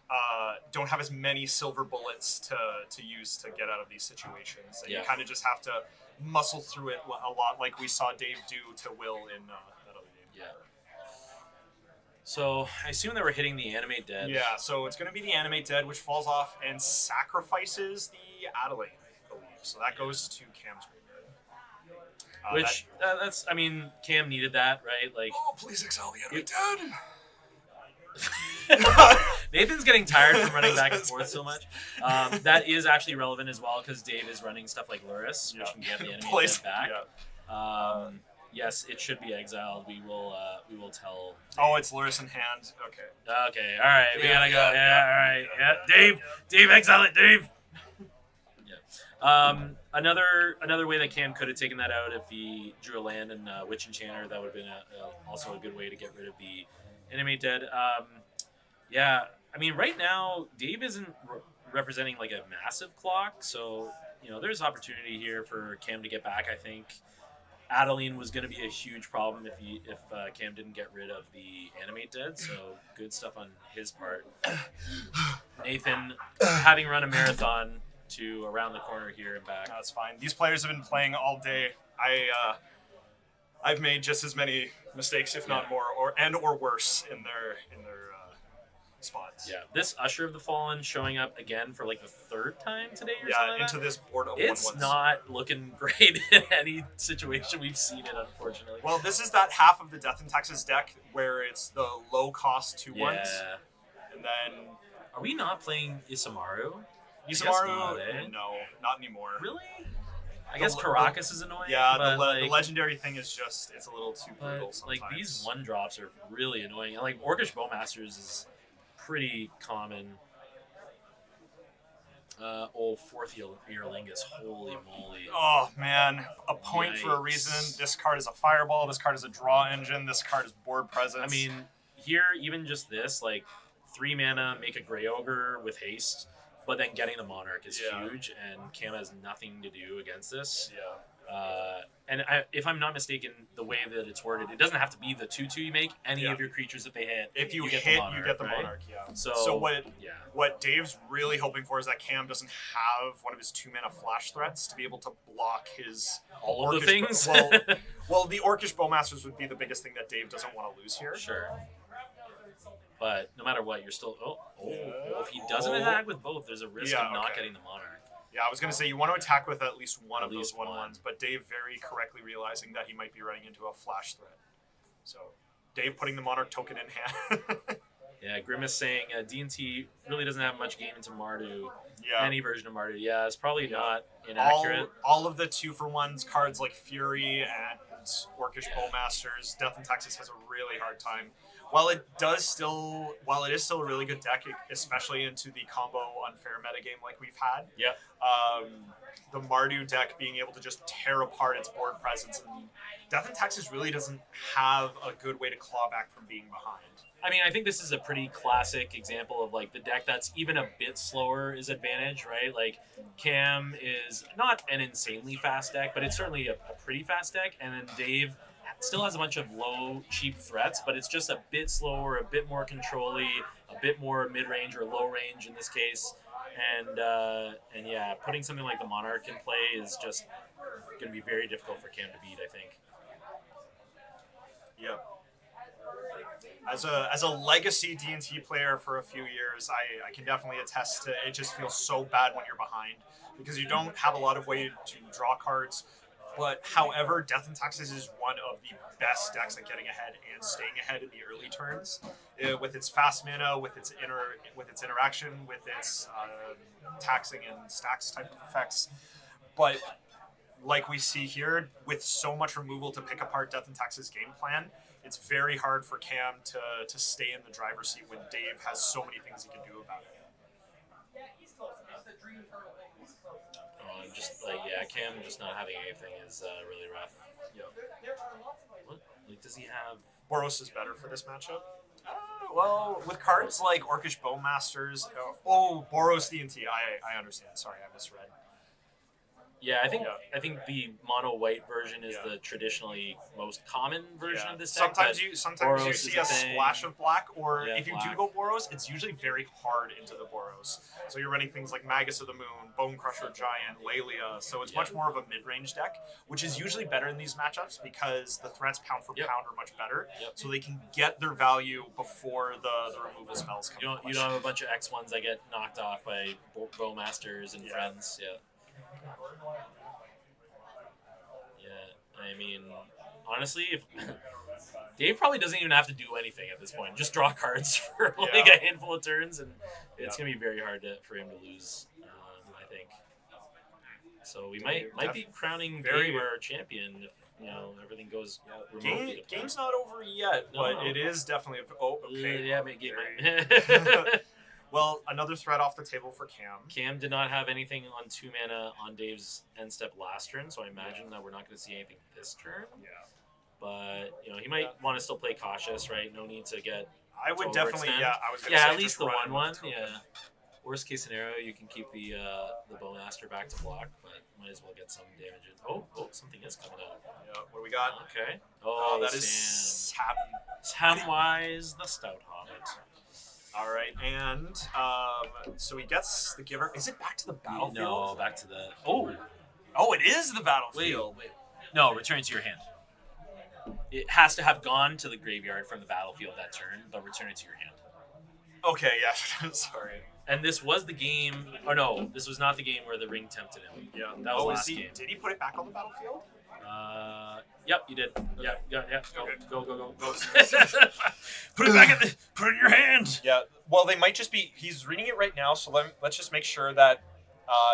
don't have as many silver bullets to use to get out of these situations. And you kind of just have to muscle through it a lot, like we saw Dave do to Will in that other game. Yeah. So I assume that we're hitting the Animate Dead. Yeah, so it's going to be the Animate Dead, which falls off and sacrifices the Adelaide, I believe. So that goes to Cam's graveyard. That's, I mean, Cam needed that, right? Like, oh, please exile the Animate Dead. Nathan's getting tired from running back and forth so much. That is actually relevant as well because Dave is running stuff like Luris, which can get the enemy dead back. Yes, it should be exiled. We will tell. Dave. Oh, it's Luris in hand. Okay. Okay. All right. We gotta go. Yeah. All right. Yeah. Dave, exile it, Dave. Another way that Cam could have taken that out if he drew a land and Witch Enchanter, that would have been also a good way to get rid of the Animate Dead. I mean, right now, Dave isn't representing like a massive clock, so, there's opportunity here for Cam to get back, I think. Adeline was going to be a huge problem if Cam didn't get rid of the Animate Dead, so good stuff on his part. Nathan, having run a marathon to around the corner here and back. That's fine. These players have been playing all day. I've made just as many mistakes, if not more, or worse in their spots. Yeah, this Usher of the Fallen showing up again for like the third time today. Into this board of it's 1/1s. not looking great in any situation we've seen it, unfortunately. Well, this is that half of the Death and Taxes deck where it's the low cost 2/1s, and then are we not playing Isamaru? Isamaru? No, not anymore. Really? I guess Caracas is annoying. Yeah, but the legendary thing is just, it's a little too brutal sometimes. Like, these 1-drops are really annoying. Like, Orcish Bowmasters is pretty common. Fourth Earlingus, holy moly. Oh, man. A point for a reason. This card is a fireball. This card is a draw engine. This card is board presence. I mean, here, even just this, like, 3 mana, make a Grey Ogre with haste. But then getting the Monarch is huge, and Cam has nothing to do against this. If I'm not mistaken, the way that it's worded, it doesn't have to be the 2/2 you make. Any of your creatures, if they hit, if you get hit, the Monarch, you get the right? Monarch. Yeah. So what Dave's really hoping for is that Cam doesn't have one of his 2-mana flash threats to be able to block his all of the things. Well, the Orcish Bowmasters would be the biggest thing that Dave doesn't want to lose here. Sure. But no matter what, you're still... if he doesn't attack with both, there's a risk of not getting the Monarch. Yeah, I was going to say, you want to attack with at least one of those 1/1s, but Dave very correctly realizing that he might be running into a flash threat. So, Dave putting the Monarch token in hand. Yeah, Grimace saying D&T really doesn't have much game into Mardu. Yeah. Any version of Mardu. Yeah, it's probably not inaccurate. All of the 2-for-1s, cards like Fury and Orcish Bowmasters, Death and Taxes has a really hard time. While it is still a really good deck, especially into the combo unfair metagame like we've had. Yeah. The Mardu deck being able to just tear apart its board presence, and Death and Taxes really doesn't have a good way to claw back from being behind. I mean, I think this is a pretty classic example of like the deck that's even a bit slower is advantage, right? Like Cam is not an insanely fast deck, but it's certainly a pretty fast deck, and then Dave still has a bunch of low, cheap threats, but it's just a bit slower, a bit more control-y, a bit more mid-range or low-range in this case. And yeah, putting something like the Monarch in play is just going to be very difficult for Cam to beat, I think. as a legacy D&T player for a few years, I can definitely attest to it. Just feels so bad when you're behind because you don't have a lot of way to draw cards. But however, Death and Taxes is one of the best decks at getting ahead and staying ahead in the early turns, with its fast mana, with its interaction, with its taxing and stacks type of effects. But like we see here, with so much removal to pick apart Death and Taxes' game plan, it's very hard for Cam to stay in the driver's seat when Dave has so many things he can do about it. Cam just not having anything is really rough. Yep. What? Like, does he have... Boros is better for this matchup. Well, with cards like Orcish Bowmasters... Boros D&T. I understand. Sorry, I misread. Yeah, I think the mono white version is the traditionally most common version of this deck. Sometimes you see a splash of black, or if you black. do go Boros, it's usually very hard into the Boros. So you're running things like Magus of the Moon, Bone Crusher Giant, Lelia. So it's much more of a mid-range deck, which is usually better in these matchups because the threats pound for pound are much better. So they can get their value before the removal spells come. You don't have a bunch of X1s that get knocked off by Bowmasters and friends. I mean, honestly, if Dave probably doesn't even have to do anything at this point. Just draw cards for like a handful of turns, and it's gonna be very hard for him to lose. I think. So we might be crowning Dave our champion if everything goes remotely. Game's not over yet, but it is definitely. Game. Well, another threat off the table for Cam. Cam did not have anything on 2 mana on Dave's end step last turn, so I imagine that we're not going to see anything this turn. Yeah. But, he might want to still play cautious, right? No need to get I would definitely, overextend. I was going to say at least the 1/1, yeah. Worst case scenario, you can keep the Bowmaster back to block, but might as well get some damage in. Oh, something is coming out. Yeah, what do we got? Okay. That is Samwise the Stout Hobbit. All right, and so he gets the giver. Is it back to the battlefield? No, back to the... Oh, it is the battlefield. Wait. No, return it to your hand. It has to have gone to the graveyard from the battlefield that turn, but return it to your hand. Okay, yeah, sorry. And this was the game... Oh, no, this was not the game where the ring tempted him. Yeah. That was last game. Did he put it back on the battlefield? Yep, you did. Yeah. Go. Put it back put it in your hand. Yeah. Well, they might just be. He's reading it right now, so let's just make sure that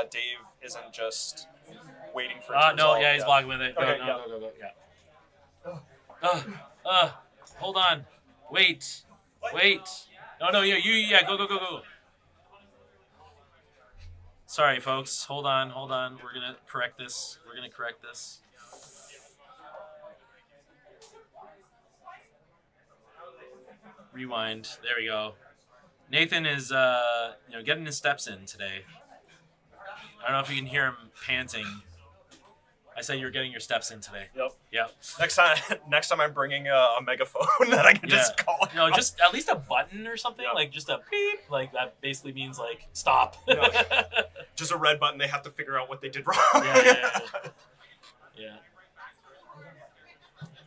Dave isn't just waiting for. It to no, resolve. he's blocking with it. Okay, Go. Hold on. Wait. No. You. Go. Sorry, folks. Hold on. We're gonna correct this. Rewind. There we go. Nathan is, getting his steps in today. I don't know if you can hear him panting. I said you're getting your steps in today. Yep. Next time I'm bringing a megaphone that I can just call. No, just at least a button or something, like just a beep. Like that basically means like stop. Just a red button. They have to figure out what they did wrong. Yeah.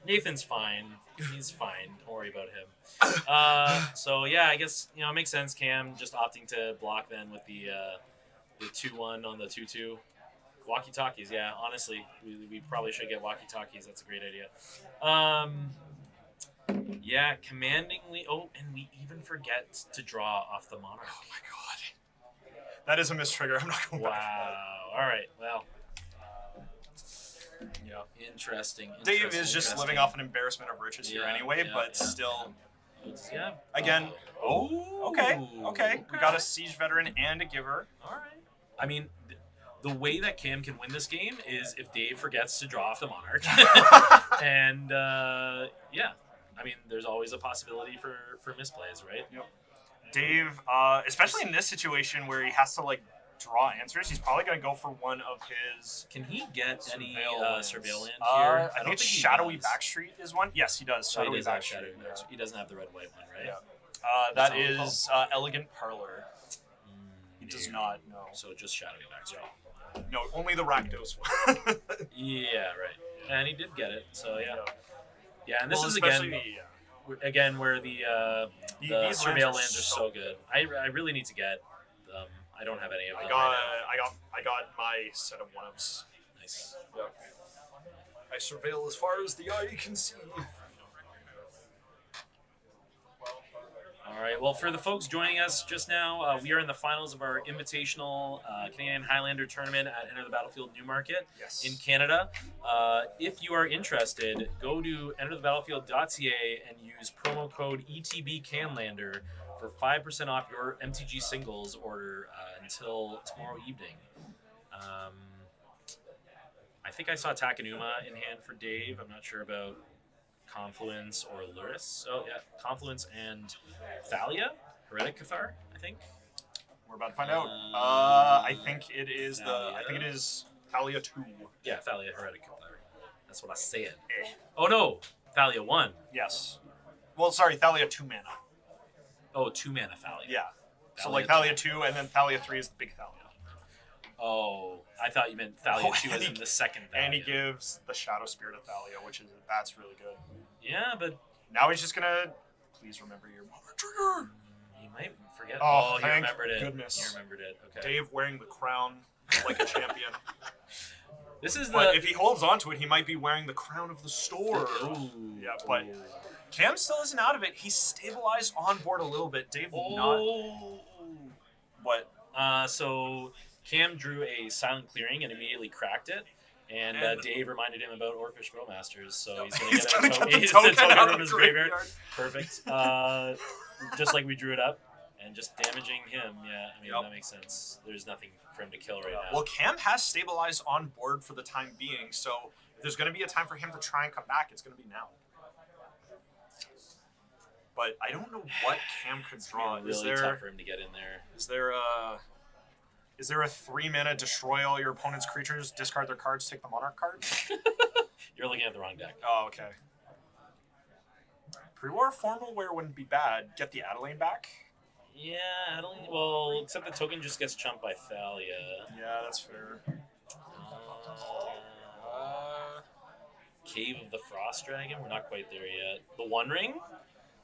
Nathan's fine. He's fine. Don't worry about him. So yeah, I guess it makes sense. Cam just opting to block then with the 2/1 on the 2/2. Walkie-talkies, yeah. Honestly, we probably should get walkie-talkies. That's a great idea. Yeah, commandingly. Oh, and we even forget to draw off the Monarch. Oh my god, that is a mistrigger. I'm not going to. Wow. All right. Well. Yeah. Interesting. Dave is just living off an embarrassment of riches here anyway, but still. Yeah. Again. Okay. We got a Siege Veteran and a Giver. All right. I mean, the way that Cam can win this game is if Dave forgets to draw off the Monarch. And, I mean, there's always a possibility for misplays, right? Yep. Dave, especially in this situation where he has to, draw answers, he's probably going to go for one of his... Can he get any Surveil land here? I think it's Shadowy Backstreet is one. Yes, he does. Shadowy Backstreet. He doesn't have the red-white one, right? Yeah. That is Elegant Parlor. He does not, no. So just Shadowy Backstreet. No, only the Rakdos one. Yeah, right. And he did get it, so yeah. Yeah, and this is especially, again... again where the These surveil lands lands are so good. I really need to get them. I don't have any of them. I got my set of one-ups. Nice. Yep. I surveil as far as the eye can see. All right. Well, for the folks joining us just now, we are in the finals of our Invitational Canadian Highlander tournament at Enter the Battlefield Newmarket in Canada. If you are interested, go to enterthebattlefield.ca and use promo code ETB Canlander for 5% off your MTG singles order until tomorrow evening. I think I saw Takanuma in hand for Dave. I'm not sure about Confluence or Luris. Oh yeah, Confluence and Thalia, Heretic Cathar, I think. We're about to find out. I think it is Thalia. I think it is Thalia 2. Yeah, Thalia, Heretic Cathar. That's what I said. Oh no, Thalia 1. Yes. Well, sorry, Thalia 2 mana. Oh, 2 mana Thalia. Yeah. So Thalia like Thalia 2, and then Thalia 3 is the big Thalia. Oh, I thought you meant Thalia 2 as in the second Thalia. And he gives the Shadow Spirit of Thalia, that's really good. Yeah, but now he's just gonna please remember your moment trigger. He might forget. Oh, he remembered it. Goodness. He remembered it. Okay. Dave wearing the crown like a champion. This is But if he holds on to it, he might be wearing the crown of the store. Ooh. Yeah, but Cam still isn't out of it. He's stabilized on board a little bit. Dave not. What? So Cam drew a silent clearing and immediately cracked it. And Dave reminded him about Orcish Bowmasters, so he's going to get a token out from of his the graveyard. graveyard. Perfect. Just like we drew it up, and just damaging him. Yeah, I mean, that makes sense. There's nothing for him to kill right now. Well, Cam has stabilized on board for the time being, so if there's going to be a time for him to try and come back, it's going to be now. But I don't know what Cam could draw. It's really tough for him to get in there. Is there a 3-mana destroy all your opponent's creatures, discard their cards, take the Monarch card? You're looking at the wrong deck. Oh, okay. Pre-war Formal Wear wouldn't be bad. Get the Adelaide back? Yeah, Adeline. Well, except the token just gets chumped by Thalia. Yeah, that's fair. Cave of the Frost Dragon? We're not quite there yet. The One Ring?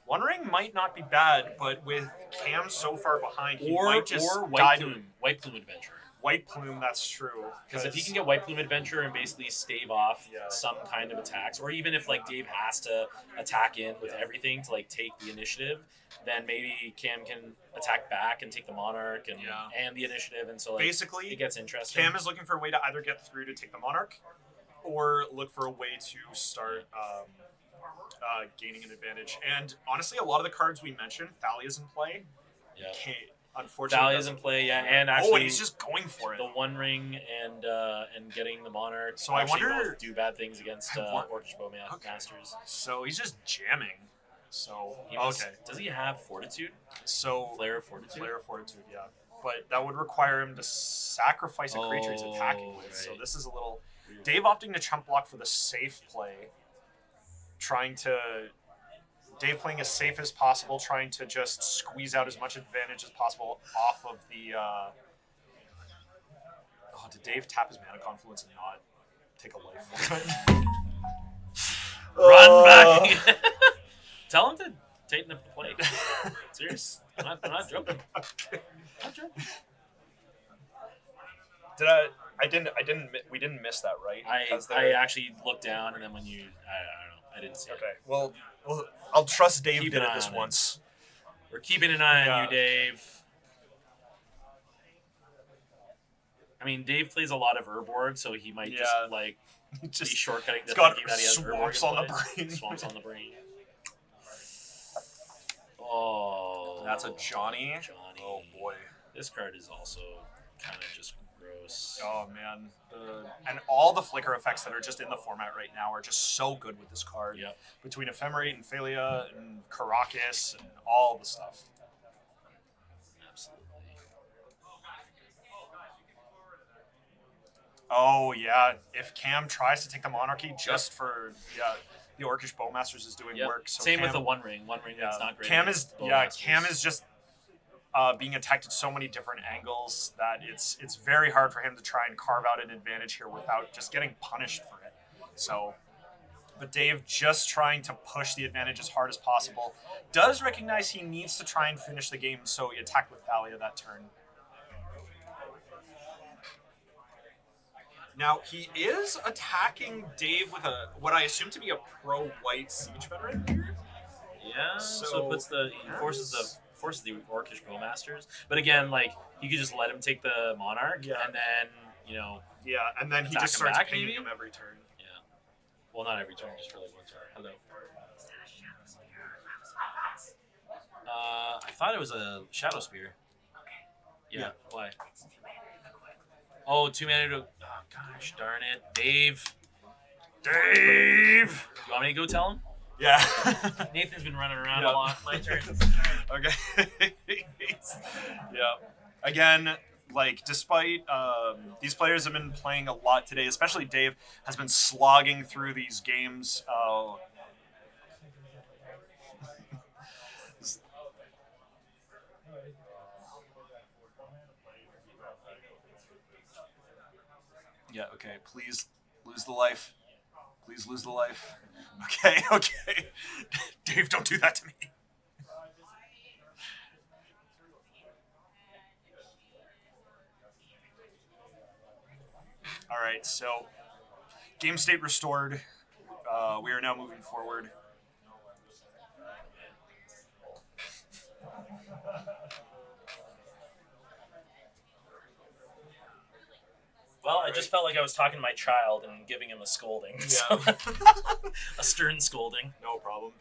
One Ring might not be bad, but with Cam so far behind, he might just White Plume. White Plume Adventurer. White Plume, that's true. Because if he can get White Plume Adventurer and basically stave off some kind of attacks, or even if like Dave has to attack in with everything to like take the initiative, then maybe Cam can attack back and take the Monarch and the initiative, and so like, basically it gets interesting. Cam is looking for a way to either get through to take the Monarch, or look for a way to start gaining an advantage. And honestly, a lot of the cards we mentioned, Thalia's in play. Yeah. Unfortunately, Thalia's in play, and actually, and he's just going for it. The One Ring and getting the Monarch. So I wonder both do bad things against Orcish Bowmasters. So he's just jamming. So does he have Fortitude? So Flare of Fortitude. Flare of Fortitude, yeah. But that would require him to sacrifice a creature he's attacking with. Right. So this is a little weird. Dave opting to chump block for the safe play, Dave playing as safe as possible, trying to just squeeze out as much advantage as possible off of the... did Dave tap his Mana Confluence and not take a life for it? Run back! Tell him to take the play. Serious. I'm not joking. Okay. I'm not joking. We didn't miss that, right? I actually looked down, and then when you... I don't know. I didn't see it. Okay. Well, I'll trust Dave did it this once. We're keeping an eye on you, Dave. I mean, Dave plays a lot of Urborg, so he might just be shortcutting to thinking that he has Urborg. Swamps on the brain. Swamps on the brain. Oh. That's a Johnny. Oh, boy. This card is also kind of just gross. Oh, man. And all the flicker effects that are just in the format right now are just so good with this card. Yep. Between Ephemerate and Thalia and Karakas and all the stuff. Absolutely. Oh, yeah. If Cam tries to take the Monarchy just for... Yeah. The Orcish Bowmasters is doing work. So Same with the One Ring. One Ring is not great. Cam is just being attacked at so many different angles that it's very hard for him to try and carve out an advantage here without just getting punished for it. So, But Dave, just trying to push the advantage as hard as possible, does recognize he needs to try and finish the game, so he attacked with Thalia that turn. Now, he is attacking Dave with what I assume to be a pro-white siege veteran here. Yeah, so it puts forces the Orcish Bowmasters. But again, like, you could just let him take the Monarch, and then, Yeah, and then he just starts pinging him every turn. Yeah. Well, not every turn, just for like one turn. Hello. I thought it was a Shadow Spear. Yeah. Why? Oh, 2 mana to... Oh, gosh darn it. Dave! You want me to go tell him? Yeah. Nathan's been running around a lot. My turn. Okay. Yeah. Again, like, despite these players have been playing a lot today, especially Dave has been slogging through these games. Yeah, okay. Please lose the life. Please lose the life. Okay. Dave, don't do that to me. All right, so game state restored. We are now moving forward. Well, I just felt like I was talking to my child and giving him a scolding. Yeah. So a stern scolding. No problem.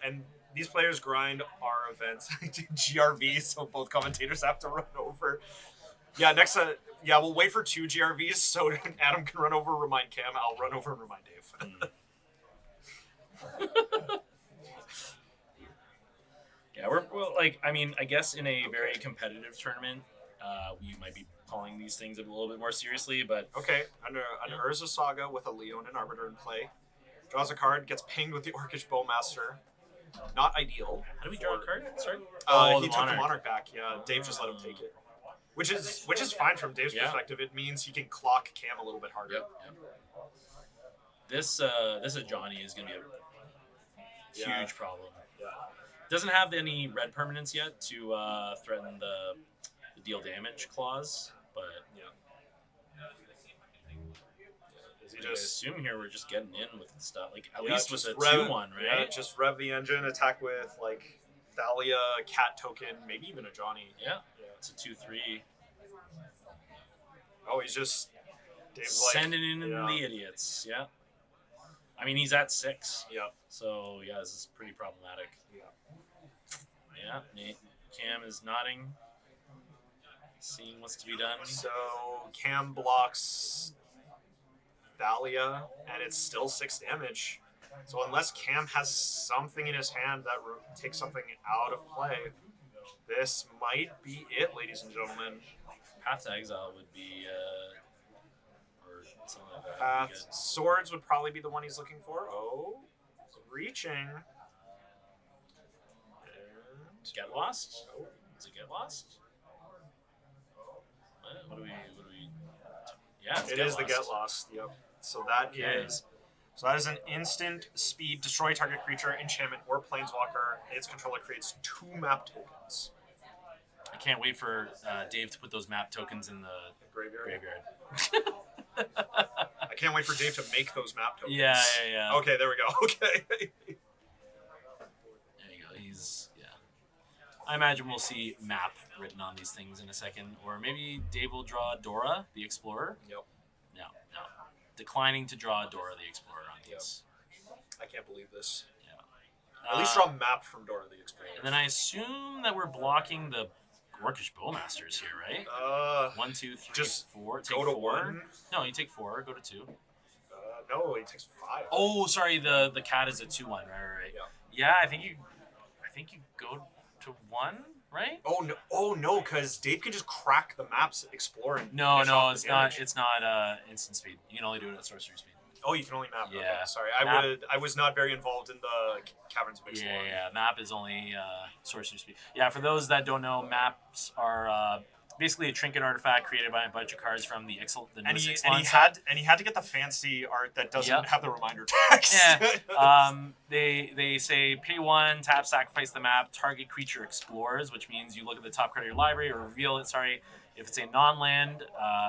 And these players grind our events GRVs, so both commentators have to run over. Yeah, we'll wait for 2 GRVs so Adam can run over and remind Cam. I'll run over and remind Dave. Yeah, I guess in a very competitive tournament, we might be calling these things a little bit more seriously, but... Okay, under Urza Saga with a Leon and Arbiter in play. Draws a card, gets pinged with the Orcish Bowmaster. Not ideal. How do we draw a card? Sorry? He took the Monarch back, yeah. Dave just let him take it. Which is fine from Dave's perspective. It means he can clock Cam a little bit harder. Yep. This Johnny is going to be a huge problem. Yeah. Doesn't have any red permanents yet to threaten the deal damage clause, but I assume here we're just getting in with stuff, like at least with a 2-1, right? Yeah, just rev the engine, attack with like Thalia, Cat token, maybe even a Johnny. Yeah. It's a 2-3. Oh, he's just Dave's sending in the idiots. Yeah. I mean, he's at 6. Yeah. So this is pretty problematic. Yeah. Nate, Cam is nodding, seeing what's to be done. So Cam blocks Thalia, and it's still 6 damage. So unless Cam has something in his hand that takes something out of play, this might be it, ladies and gentlemen. Path to Exile would be, or something like that. Path Swords would probably be the one he's looking for. Oh, reaching. And Get Lost? Does it Get Lost? What do we? Yeah, it is the Get Lost. Yep. So that is an instant speed, destroy target creature, enchantment, or planeswalker. Its controller creates 2 map tokens. I can't wait for Dave to put those map tokens in the graveyard. I can't wait for Dave to make those map tokens. Yeah. Okay, there we go. Okay. There you go. I imagine we'll see map written on these things in a second, or maybe Dave will draw Dora, the Explorer. Yep. No. Declining to draw Dora, the Explorer on these. I can't believe this. Yeah. At least draw a map from Dora the Explorer. And then I assume that we're blocking the Orcish Bowmasters here, right? 1, 2, 3, just 4. Take go to 4. 1. No, you take 4. Go to 2. No, he takes 5. Oh, sorry. The cat is a 2-1. Right. Yeah. I think you go to 1, right? Oh no, because Dave can just crack the maps, explore, and No, it's not. It's not instant speed. You can only do it at sorcery speed. Oh, you can only map. Yeah. Okay, sorry, Map. I was not very involved in the Caverns of Exploring. Yeah. Map is only sorcery speed. Yeah, for those that don't know, maps are basically a trinket artifact created by a bunch of cards from the And he Ixalan had to get the fancy art that doesn't Yep. have the reminder text. Yeah. They say pay 1, tap, sacrifice the map, target creature explores, which means you look at the top card of your library or reveal it. Sorry, if it's a non-land,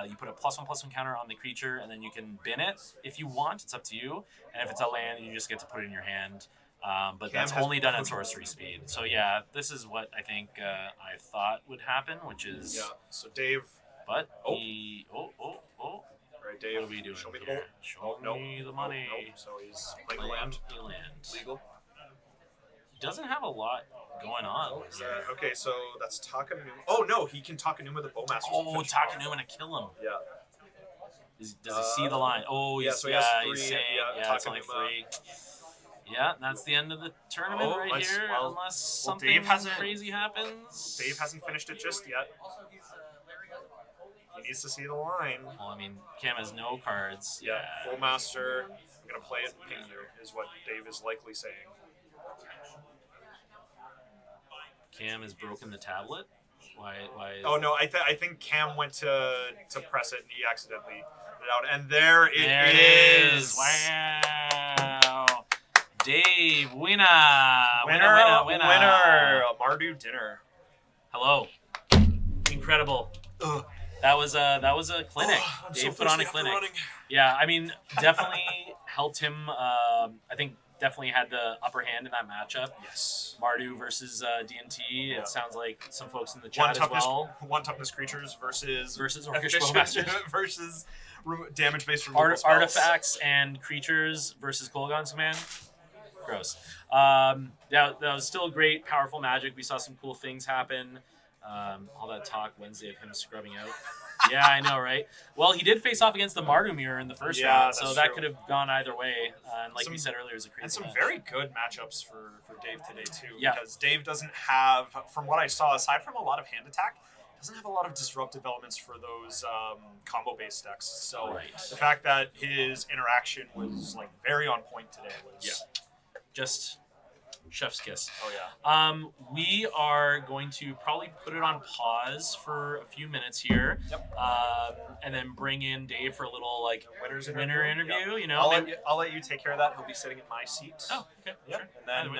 you put a +1/+1 counter on the creature, and then you can bin it if you want. It's up to you. And if it's a land, you just get to put it in your hand. But Cam that's has only done at sorcery speed. So yeah, this is what I think I thought would happen, which is. Yeah. So Dave. But Oh. he. Oh. All right, Dave. What are we doing Show me the here? gold. Show me the money. Nope. So he's playing Playing land. a land. Legal. He doesn't have a lot going on. Oh, is that, okay, so that's Takanuma. Oh no, he can Takanuma the Bowmaster. Oh, Takanuma to kill him. Yeah. Does he see the line? Oh, yeah, he's, so he has three, he's saying, yeah, it's only Takanuma. 3. Yeah, that's the end of the tournament Oh, right nice. here, Well, unless something Dave hasn't- crazy happens. Dave hasn't finished it just yet. He needs to see the line. Well, I mean, Cam has no cards. Yeah. Bowmaster. I'm gonna play it pink here, is what Dave is likely saying. Cam has broken the tablet. Why? Oh no, I think Cam went to press it and he accidentally did it out, and there it is. Wow. Dave, winner. Winner. A Mardu dinner. Hello. Incredible. Ugh. That was a clinic. I'm Dave so put on a thirsty after clinic. running. Yeah, I mean, definitely helped him. I think definitely had the upper hand in that matchup. Yes. Mardu versus D&T. Yeah. It sounds like some folks in the chat as well. One toughness creatures versus Orcish efficient- Bowmasters. versus damage based removal spells. Artifacts and creatures versus Kolaghan's command. Gross. That was still great, powerful Magic. We saw some cool things happen. All that talk Wednesday of him scrubbing out. Yeah, I know, right? Well, he did face off against the Mardu mirror in the first round, so that's that true. could have gone either way. And like we Some- said earlier, it was a crazy And some match. very good matchups for Dave today too. Yeah. Because Dave doesn't have, from what I saw, aside from a lot of hand attack, doesn't have a lot of disruptive elements for those combo based decks. So Right. the fact that his interaction was like very on point today was Just chef's kiss. Oh yeah. We are going to probably put it on pause for a few minutes here, Yep. and then bring in Dave for a little like Winner interview. Yeah. You know, I'll let you take care of that. He'll be sitting in my seat. Oh, okay. Yep. Sure. And then Either way.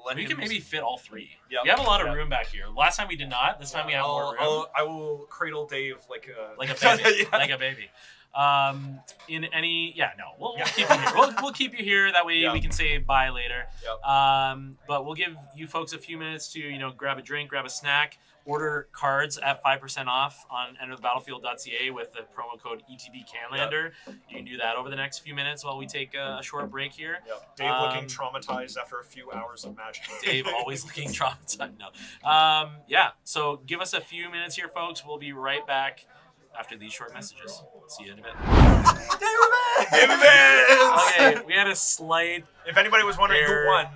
let we him can maybe fit all 3. Yep. We have a lot of Yep. room back here. Last time we did not. This time we have more room. I will cradle Dave like a Like a baby. Yeah. Like a baby. In any, we'll keep you here. We'll keep you here. That way Yeah. we can say bye later. Yep. But we'll give you folks a few minutes to grab a drink, grab a snack, order cards at 5% off on enterthebattlefield.ca with the promo code ETB Canlander. You can do that over the next few minutes while we take a short break here. Yep. Dave looking traumatized after a few hours of magic. Dave always looking traumatized. No. So give us a few minutes here, folks. We'll be right back after these short messages. See you in a bit. David Vance! Okay, we had a slight If anybody was wondering Air- who won,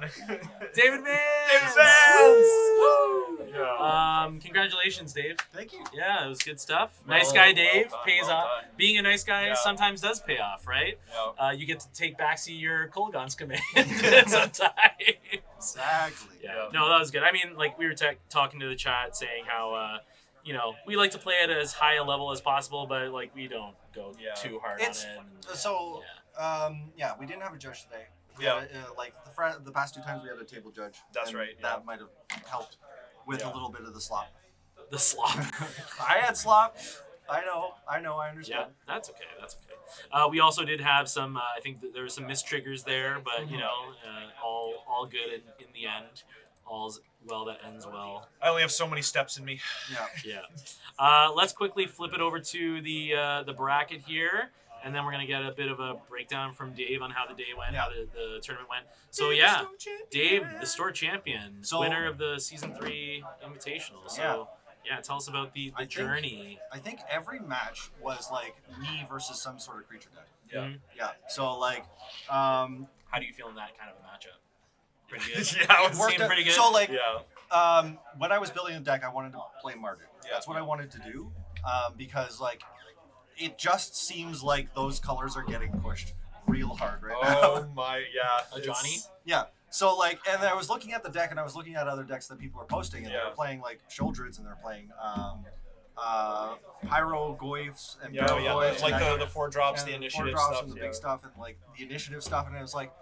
David Vance. David Vance! Woo! Yeah. Congratulations, Dave. Thank you. Yeah, it was good stuff. Well- Nice guy, well Dave. done, Pays well off. done. Being a nice guy Yeah. sometimes does pay off, right? Yeah. You get to take backseat your Kolaghan's command sometimes. Exactly. Yeah. No, that was good. I mean, like we were talking to the chat saying how, we like to play it as high a level as possible, but like we don't go Yeah. too hard It's- on it. and- So, yeah. we didn't have a judge today. We Yeah. had the past 2 times we had a table judge. That's and right, yeah. That might have helped with Yeah. a little bit of the slop. The slop. I had slop. I know, I Yeah, understand. that's okay. That's okay. We also did have some. I think that there were some missed triggers there, but all good in the end. All's well that ends well. I only have so many steps in me. Yeah. Yeah. Let's quickly flip it over to the bracket here, and then we're gonna get a bit of a breakdown from Dave on how the day went, Yeah. how the tournament went. So yeah, Dave, the store champion, So- winner of the season 3 invitational. So yeah, tell us about the I think- journey. I think every match was like me versus some sort of creature deck. Yeah. Mhm. Yeah. So like, How do you feel in that kind of a matchup? Pretty good. Yeah, it was Seemed pretty good. So like, Yeah. when I was building a deck, I wanted to play Mardu. Yeah. That's what I wanted to do, because like, it just seems like those colors are getting pushed real hard right now. Oh my, yeah. Johnny? Yeah. So like, and I was looking at the deck, and I was looking at other decks that people were posting, and they Yeah. were playing like Shoal Druids, and they were playing pyro goyfs and Yeah, barrel goyfs, like and the 4 drops, and the the initiative 4 drops stuff, and the big stuff, and like the initiative stuff, and it was like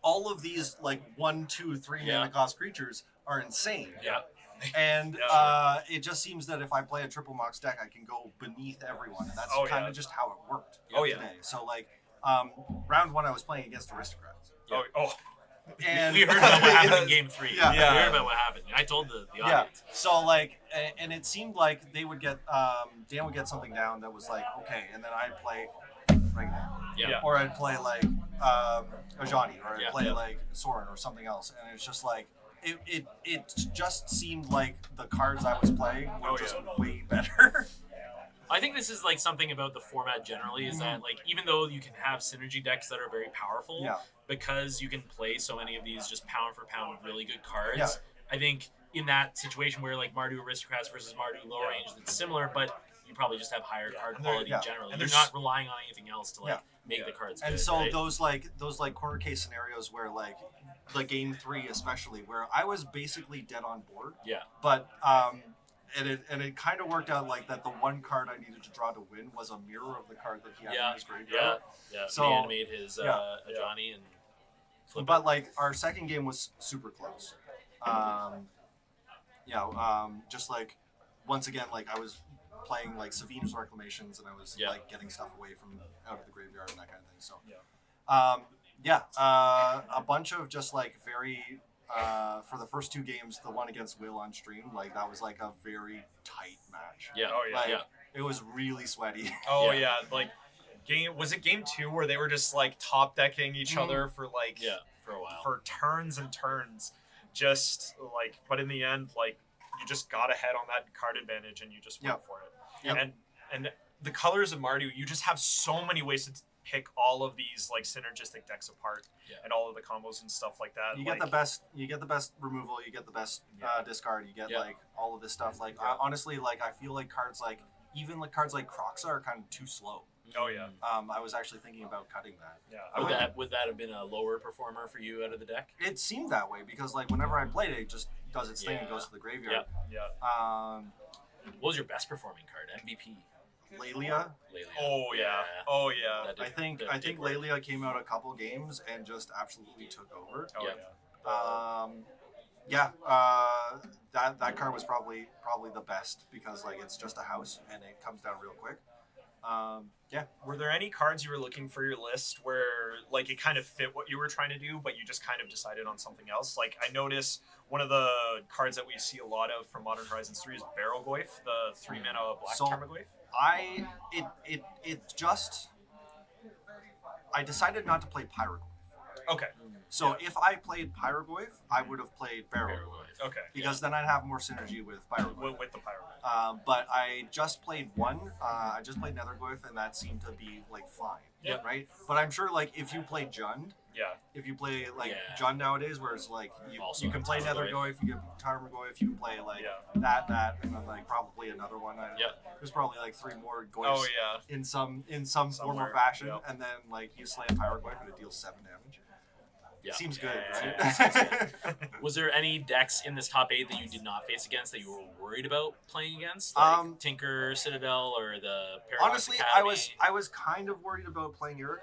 all of these like 1, 2, 3 mana cost creatures are insane. Yeah. And it just seems that if I play a triple mox deck, I can go beneath everyone, and that's kind of just how it worked today. So like round 1, I was playing against aristocrats. And we heard about what happened in game 3. Yeah. We heard about what happened. I told the audience. So like, and it seemed like they would get Dan would get something down that was like okay, and then I'd play or I'd play like Ajani, or I'd play like Sorin or something else, and it's just like it just seemed like the cards I was playing were just way better. I think this is like something about the format generally is that like even though you can have synergy decks that are very powerful, because you can play so many of these just pound for pound really good cards. I think in that situation where like Mardu Aristocrats versus Mardu Lowrange, it's similar, but you probably just have higher card quality generally. And you're not relying on anything else to like make the cards good. And so those corner case scenarios where like the game 3 especially, where I was basically dead on board. But and it kind of worked out like that. The one card I needed to draw to win was a mirror of the card that he had in his graveyard. So he made his Ajani and. But like our second game was super close. Just like once again, like I was playing like Savine's Reclamations, and I was like getting stuff away from out of the graveyard and that kind of thing. So a bunch of just like very. For the first 2 games, the one against Will on stream, like that was like a very tight match. It was really sweaty. Like was it game 2 where they were just like top decking each other for like for a while, for turns and turns, just like, but in the end, like you just got ahead on that card advantage and you just went for it. And the colors of Mardu, you just have so many ways to pick all of these like synergistic decks apart and all of the combos and stuff like that. You get the best removal, you get the best discard, you get like all of this stuff. Like honestly, like I feel like cards like even like cards like Croxa are kind of too slow. I was actually thinking about cutting that. Would that have been a lower performer for you out of the deck? It seemed that way because like whenever I played it, it just does its thing and goes to the graveyard. What was your best performing card? MVP? Lelia. I think Lelia came out a couple games and just absolutely took over. That card was probably the best because like it's just a house and it comes down real quick. Were there any cards you were looking for your list where like it kind of fit what you were trying to do, but you just kind of decided on something else? Like I notice one of the cards that we see a lot of from Modern Horizons 3 is Barrel Goyf, the 3 mana black Tarmogoyf. I decided not to play Pyrogoyf. Okay. So if I played Pyrogoyf, I would have played Barrel Goyf. Okay. Because then I'd have more synergy with Pyrogoyf. With the Pyrogoyf. But I just played one. I just played Nethergoyf, and that seemed to be like fine. Right. But I'm sure like if you play Jund. If you play like Jund nowadays, where it's like you can play Nethergoyf, you can Tarmogoyf, you can play like that, and then like probably another one. There's probably like 3 more Goyfs in some form or fashion, and then like you slay a Pyrogoyf and it deals 7 damage. Seems good, right? Was there any decks in this top 8 that you did not face against that you were worried about playing against, like Tinker, Citadel, or the Paradox honestly, Academy? I was kind of worried about playing Eric.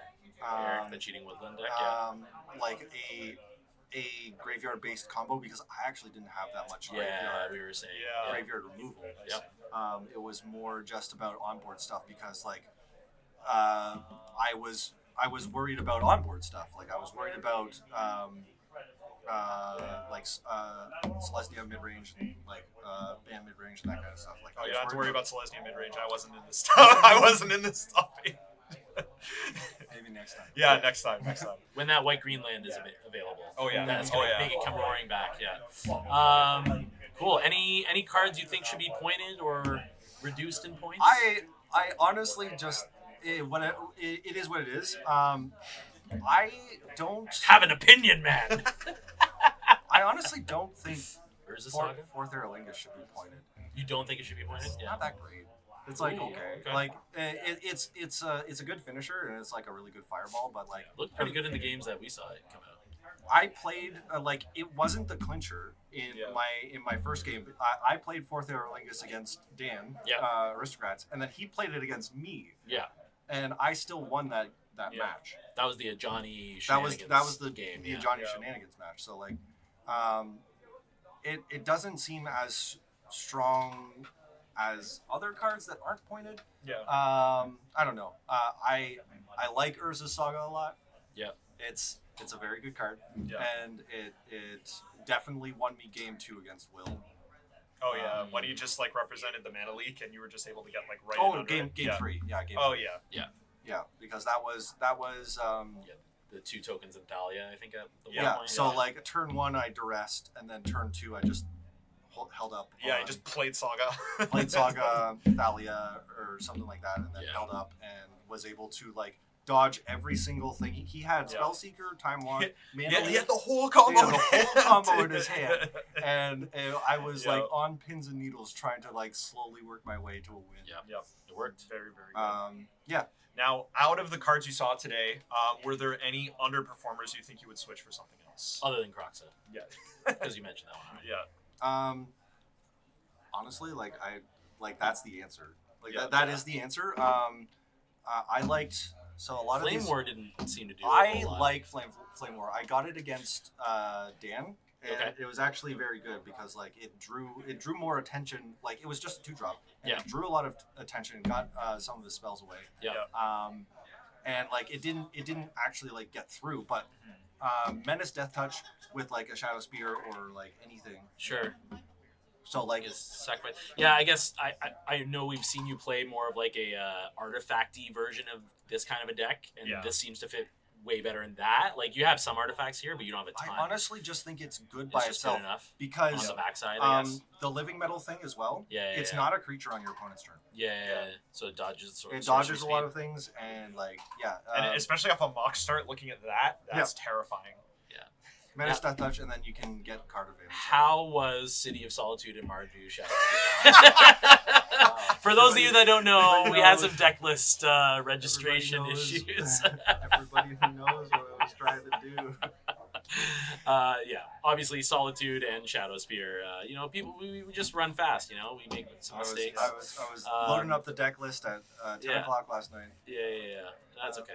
The cheating woodland deck, like a graveyard-based combo because I actually didn't have that much graveyard removal. It was more just about onboard stuff because like I was worried about onboard stuff. Like I was worried about Celestia mid-range and like Band mid-range and that kind of stuff. Like you don't have to worry about Celestia mid-range. I wasn't in this stuff. I wasn't in this topic. Maybe next time. Yeah, next time. When that white-green land is available. That's going to make it come roaring back, cool. Any cards you think should be pointed or reduced in points? I honestly just... it is what it is. I don't... Have an opinion, man! I honestly don't think Fourth Eralingus should be pointed. You don't think it should be pointed? It's not that great. It's like okay. Like it's a good finisher and it's like a really good fireball, but like looked pretty good in the games that we saw it come out. I played like it wasn't the clincher in my first game. I played Fourth Aerolingus against Dan, Aristocrats, and then he played it against me. Yeah. And I still won that match. That was the Johnny Shenanigans that was the game. The Johnny Shenanigans match. So like, it doesn't seem as strong as other cards that aren't pointed. Yeah. I don't know. I like Urza's Saga a lot. Yeah. It's a very good card. Yeah. And it definitely won me game 2 against Will. Oh yeah, when he just like represented the mana leak and you were just able to get like right. Oh, game 3. Yeah, game. Oh 3. yeah. Yeah, because that was the 2 tokens in Thalia, I think at the yeah. point. So like turn 1 I duressed, and then turn 2 I just held up. Yeah, I just played Saga. Played Saga, Thalia, or something like that, and then held up and was able to like dodge every single thing. He had Spellseeker, Time Walk, Mana he had the whole combo. The whole combo in his hand, and I was like on pins and needles trying to like slowly work my way to a win. Yep. It worked. Very, very good. Yeah. Now, out of the cards you saw today, were there any underperformers you think you would switch for something else? Other than Croxa. Yeah. Because you mentioned that one. Yeah. Honestly, that's the answer. Like that is the answer. I liked a lot Flame of these. War didn't seem to do. I like Flame War. I got it against Dan. And Okay. it was actually very good because like it drew more attention. Like it was just a 2-drop. And Yeah. it drew a lot of attention and got some of his spells away. Yeah. And like it didn't actually like get through, but Menace Death Touch with like a Shadow Spear or like anything. Sure. So like Is sacrifice. Yeah, I guess I know we've seen you play more of like a artifacty version of this kind of a deck, and this seems to fit way better in that. Like you have some artifacts here, but you don't have a ton. I honestly just think it's good It's by just itself good enough because on the backside, I guess. the living metal thing as well. It's not a creature on your opponent's turn. Yeah. So it dodges. It dodges a lot of things, and like and especially off a mock start, looking at that's terrifying. Menace Death Touch, and then you can get card advantage. How was City of Solitude and Mardu Shadow? For those of you that don't know, we had some deck list registration issues. Everybody who knows what I was trying to do. Obviously Solitude and Shadow Spear. People we just run fast. We make some mistakes. I was loading up the deck list at 10 o'clock last night. Yeah. That's okay.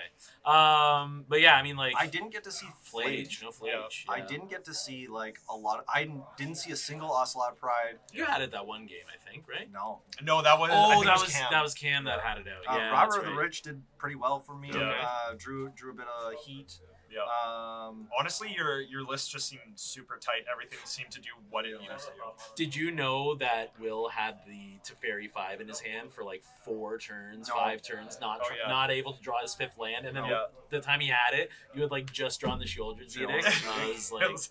But yeah, I mean, like I didn't get to see Flage. No Flage. I didn't get to see like a lot. I didn't see a single Ocelot Pride. You had it that one game, I think, right? No, that was. I think that was Cam that had it out. Yeah, Robert of the Rich did pretty well for me. Yeah. Drew a bit of heat. Yeah. Honestly, your list just seemed super tight. Everything seemed to do what it needed to do. Did you know that Will had the Teferi 5 in his hand for like 4 turns, 5 turns, not able to draw his 5th land, and then the time he had it, you had like just drawn the Sheoldred's Edict. It was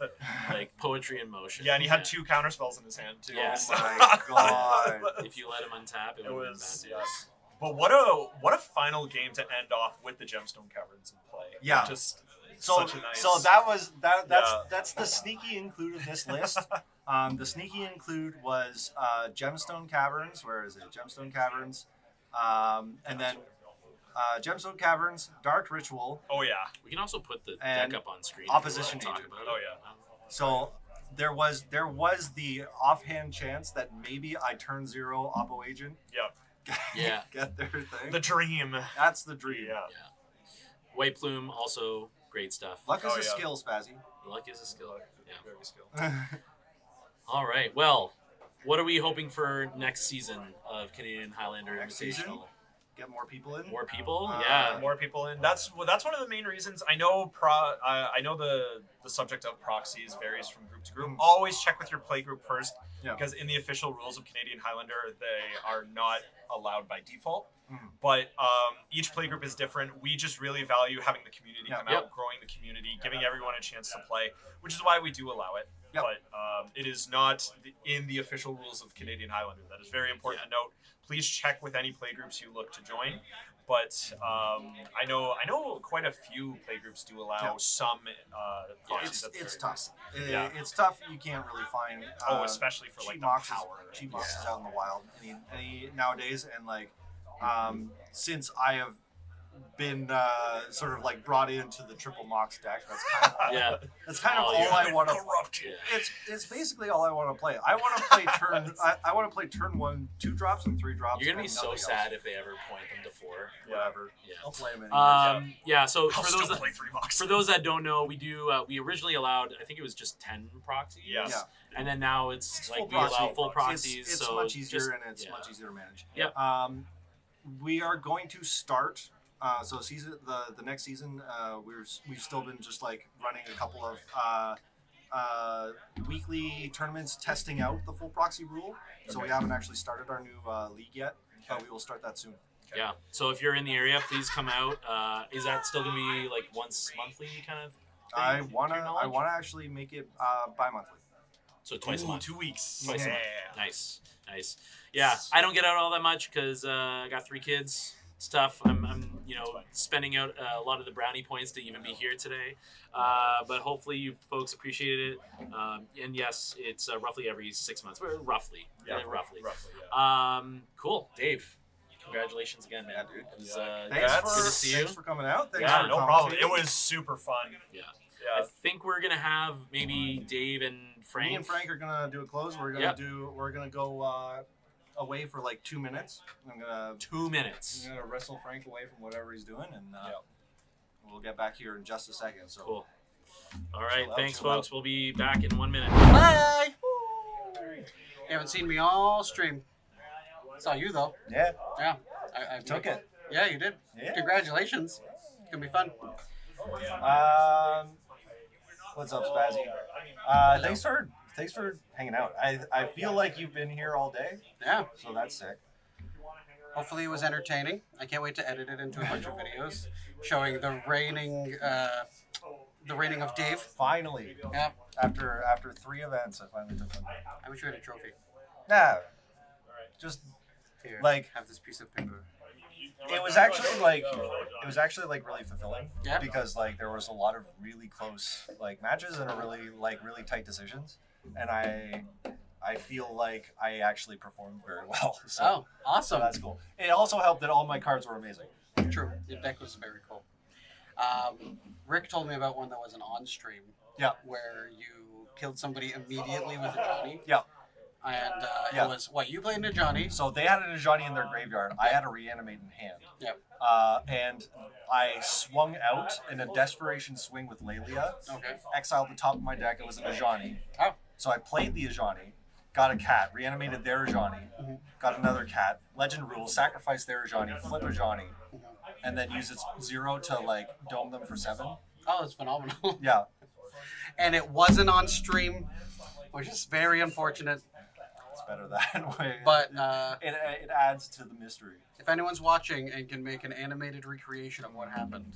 like poetry in motion. Yeah, and he had 2 counter spells in his hand too. Yeah. Oh my god! If you let him untap, it would have been bad news. But what a final game to end off with the Gemstone Caverns in play. Yeah. Such a nice... So that's the sneaky include of this list. The sneaky include was Gemstone Caverns. Where is it? Gemstone Caverns, and then Gemstone Caverns, Dark Ritual. Oh yeah. We can also put the deck up on screen. Opposition Agent. Oh yeah. So there was the offhand chance that maybe I turn 0 Oppo Agent. Yeah. Get their thing. The dream. That's the dream. Yeah. White Plume also great stuff. Luck is a skill, Spazzy. Luck is a skill. Yeah. Very skill. All right. Well, what are we hoping for next season of Canadian Highlander Next Invitational? season? Get more people in. More people? More people in. That's one of the main reasons. I know I know the subject of proxies varies from group to group. Always check with your play group first, because in the official rules of Canadian Highlander, they are not allowed by default. But each play group is different. We just really value having the community come out, growing the community, giving everyone a chance to play, which is why we do allow it. But it is not in the official rules of Canadian Highlander. That is very important to note. Please check with any play groups you look to join. But I know quite a few play groups do allow some proxies. It's tough. It's tough. You can't really find. Especially for like the power. Cheap boxes out in the wild. Any nowadays, and like since I have been sort of like brought into the triple mox deck. That's kind of That's kind of all I want to. It's basically all I want to play. I want to play turn. I want to play turn 1, 2 drops and 3 drops. You're gonna be so sad if they ever point them to 4. Whatever. Yeah. I'll play them anyway. So I'll for those that don't know, we do. We originally allowed. I think it was just 10 proxies. Yes. Yeah. And then now it's like we proxy. allow full proxies. It's so much easier and it's much easier to manage. Yeah. We are going to start. So the next season, we've still been just like running a couple of weekly tournaments, testing out the full proxy rule. So we haven't actually started our new league yet, but we will start that soon. Yeah. So if you're in the area, please come out. Is that still gonna be like once monthly kind of? I wanna actually make it bi-monthly. So twice a month. 2 weeks. Twice a month. Nice. Yeah, I don't get out all that much because I got 3 kids. It's tough. I'm spending out a lot of the brownie points to even be here today. But hopefully you folks appreciated it. And yes, it's roughly every 6 months. Roughly. Yeah, roughly. Yeah. Cool. Dave, congratulations again, man. Yeah, dude. It was, Thanks to see you. Thanks for coming out. Thanks Yeah, for No problem. commentating. It was super fun. Yeah. Yeah. I think we're gonna have maybe Dave and Frank. Me and Frank are gonna do a close. We're gonna go away for like 2 minutes. I'm gonna 2 minutes. I'm gonna wrestle Frank away from whatever he's doing, and we'll get back here in just a second. So Cool. All right, chill out, thanks, chill out. folks. We'll be back in 1 minute. Bye! You haven't seen me all stream. Saw you, though. yeah, Yeah. I took it. Yeah, you did. Yeah. Congratulations. It's going to be fun. What's up, Spazzy? Thanks for hanging out. I feel like you've been here all day, Yeah. so that's sick. Hopefully it was entertaining. I can't wait to edit it into a bunch of videos showing the reigning of Dave. Finally, Yeah. after 3 events, I finally took one. I wish you had a trophy. Nah, just Here, like have this piece of paper. it was actually like really fulfilling. Yeah. Because like there was a lot of really close like matches and really tight decisions, and I feel like I actually performed very well. So, Oh, so awesome. that's cool. It also helped that all my cards were amazing. True. Your deck was very cool. Rick told me about one that wasn't on stream. Yeah. Where you killed somebody immediately with a Johnny. Yeah. And Yeah. it was, what, you played a Johnny? So they had a Najani in their graveyard. I had a reanimate in hand. Yep. And I swung out in a desperation swing with Lelia. Okay. Exiled the top of my deck. It was an Ajani. Oh. So I played the Ajani, got a cat, reanimated their Ajani, got another cat, legend rule, sacrifice their Ajani, flip Ajani, and then use its 0 to like dome them for 7. Oh, that's phenomenal. Yeah. And it wasn't on stream, which is very unfortunate. It's better that way. But it adds to the mystery. if anyone's watching and can make an animated recreation of what happened,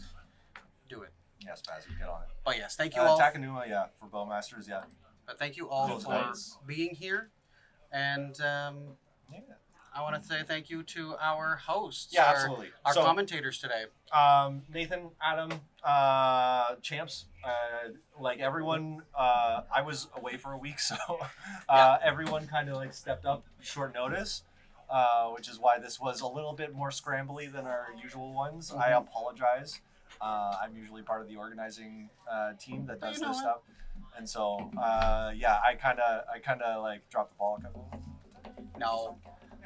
do it. Yes, Pazzy, get on it. But yes, thank you all. Takanuma, yeah, for Bowmasters, yeah. But thank you all Those for guys. being here. And Yeah. I want to say thank you to our hosts, Yeah, our, absolutely. our So- commentators today. Nathan, Adam, Champs, like everyone, I was away for a week, so everyone kind of like stepped up short notice, which is why this was a little bit more scrambly than our usual ones. I apologize. I'm usually part of the organizing team that does this stuff, and so I kind of like dropped the ball a couple. No,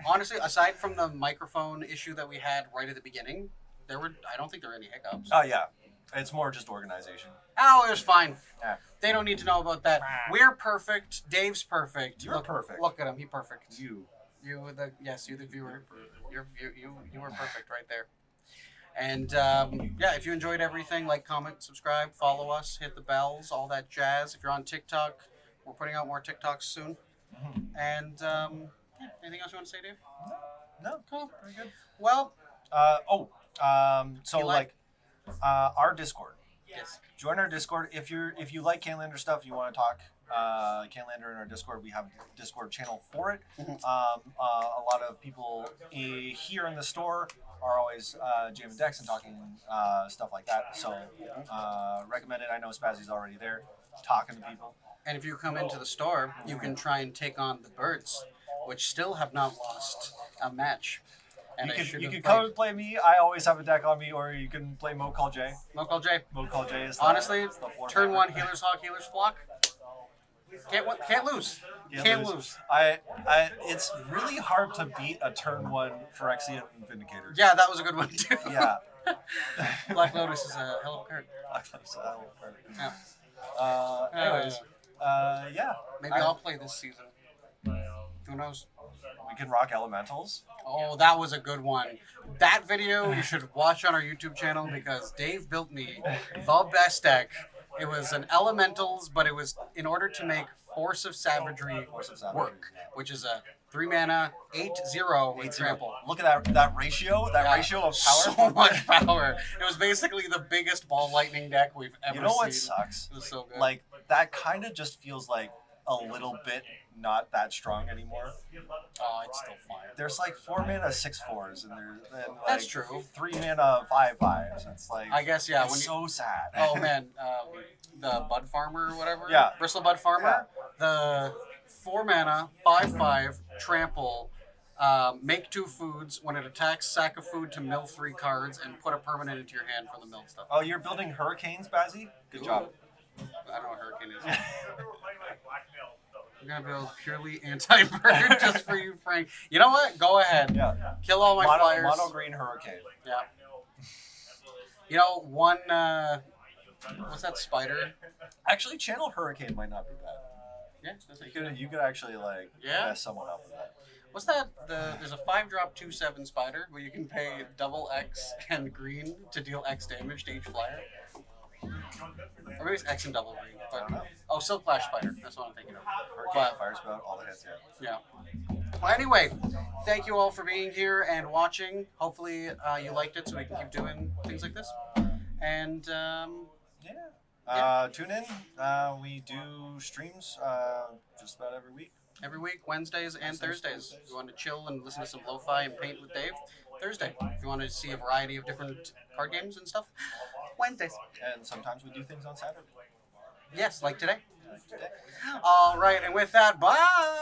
honestly, aside from the microphone issue that we had right at the beginning, I don't think there were any hiccups. Oh yeah, it's more just organization. Oh, it was fine. Yeah. They don't need to know about that. We're perfect. Dave's perfect. You're perfect. Look at him. He's perfect. You You the viewer. You were perfect right there. And if you enjoyed everything, like, comment, subscribe, follow us, hit the bells, all that jazz. If you're on TikTok, we're putting out more TikToks soon. And anything else you want to say, Dave? No, Cool. very good. Well, So You like- our Discord. yes. Join our Discord if you like Canlander stuff. You want to talk Canlander in our Discord. We have a Discord channel for it. A lot of people here in the store are always jamming decks and talking stuff like that. So recommend it. I know Spazzy's already there talking to people. And if you come into the store, you can try and take on the Birds, which still have not lost a match. And you can come and play me. I always have a deck on me, or you can play Mo Call J. Mo Call J. Mo Call J is honestly turn 1 Healer's Hawk, Healer's Flock. Can't lose. Can't lose. It's really hard to beat a turn 1 Phyrexian Vindicator. Yeah, that was a good one too. Yeah. Black Lotus is a hell of a card. Black Lotus is a hell of a card. Yeah. Anyways, yeah. Maybe I'll play this season. Who knows? We can rock Elementals. Oh, that was a good one. That video you should watch on our YouTube channel because Dave built me the best deck. It was an Elementals, but it was in order to make Force of Savagery work, which is a 3 mana 8/0 with trample. Look at that ratio. That ratio of power. So much power. It was basically the biggest ball lightning deck we've ever seen. You know what sucks? It was so good. Like that kind of just feels like a little bit not that strong anymore. Oh, it's still fire. There's like 4 mana 6/4s, and there's like that's true. 3 mana 5/5s. It's like I guess yeah. It's so sad. Oh man, the Bud Farmer or whatever. Yeah. Bristle Bud Farmer. Yeah. The 4 mana 5/5 trample. Make 2 foods. When it attacks, sack a food to mill 3 cards and put a permanent into your hand from the mill stuff. Oh, you're building Hurricanes, Bazzy? Good job. I don't know what Hurricane is. I'm gonna build purely anti-bird just for you, Frank. You know what? Go ahead. Yeah. Kill all my flyers. Mono green Hurricane. Yeah. You know, one. What's that spider? Actually, Channel Hurricane might not be bad. Yeah. You could actually mess someone up with that. What's that? There's a 5-drop 2/7 spider where you can pay double X and green to deal X damage to each flyer. Or maybe it's X and double green. But, Silk Flash Spider. That's what I'm thinking of. Hurricane, Fire Spout, all the hits, yeah. Well, anyway, thank you all for being here and watching. Hopefully you liked it so we can keep doing things like this. And, tune in. We do streams just about every week. Every week, Wednesdays and Thursdays. If you want to chill and listen to some lo-fi and paint with Dave, Thursday. If you want to see a variety of different card games and stuff, Wednesdays. And sometimes we do things on Saturday. Yes, like today. All right, and with that, bye!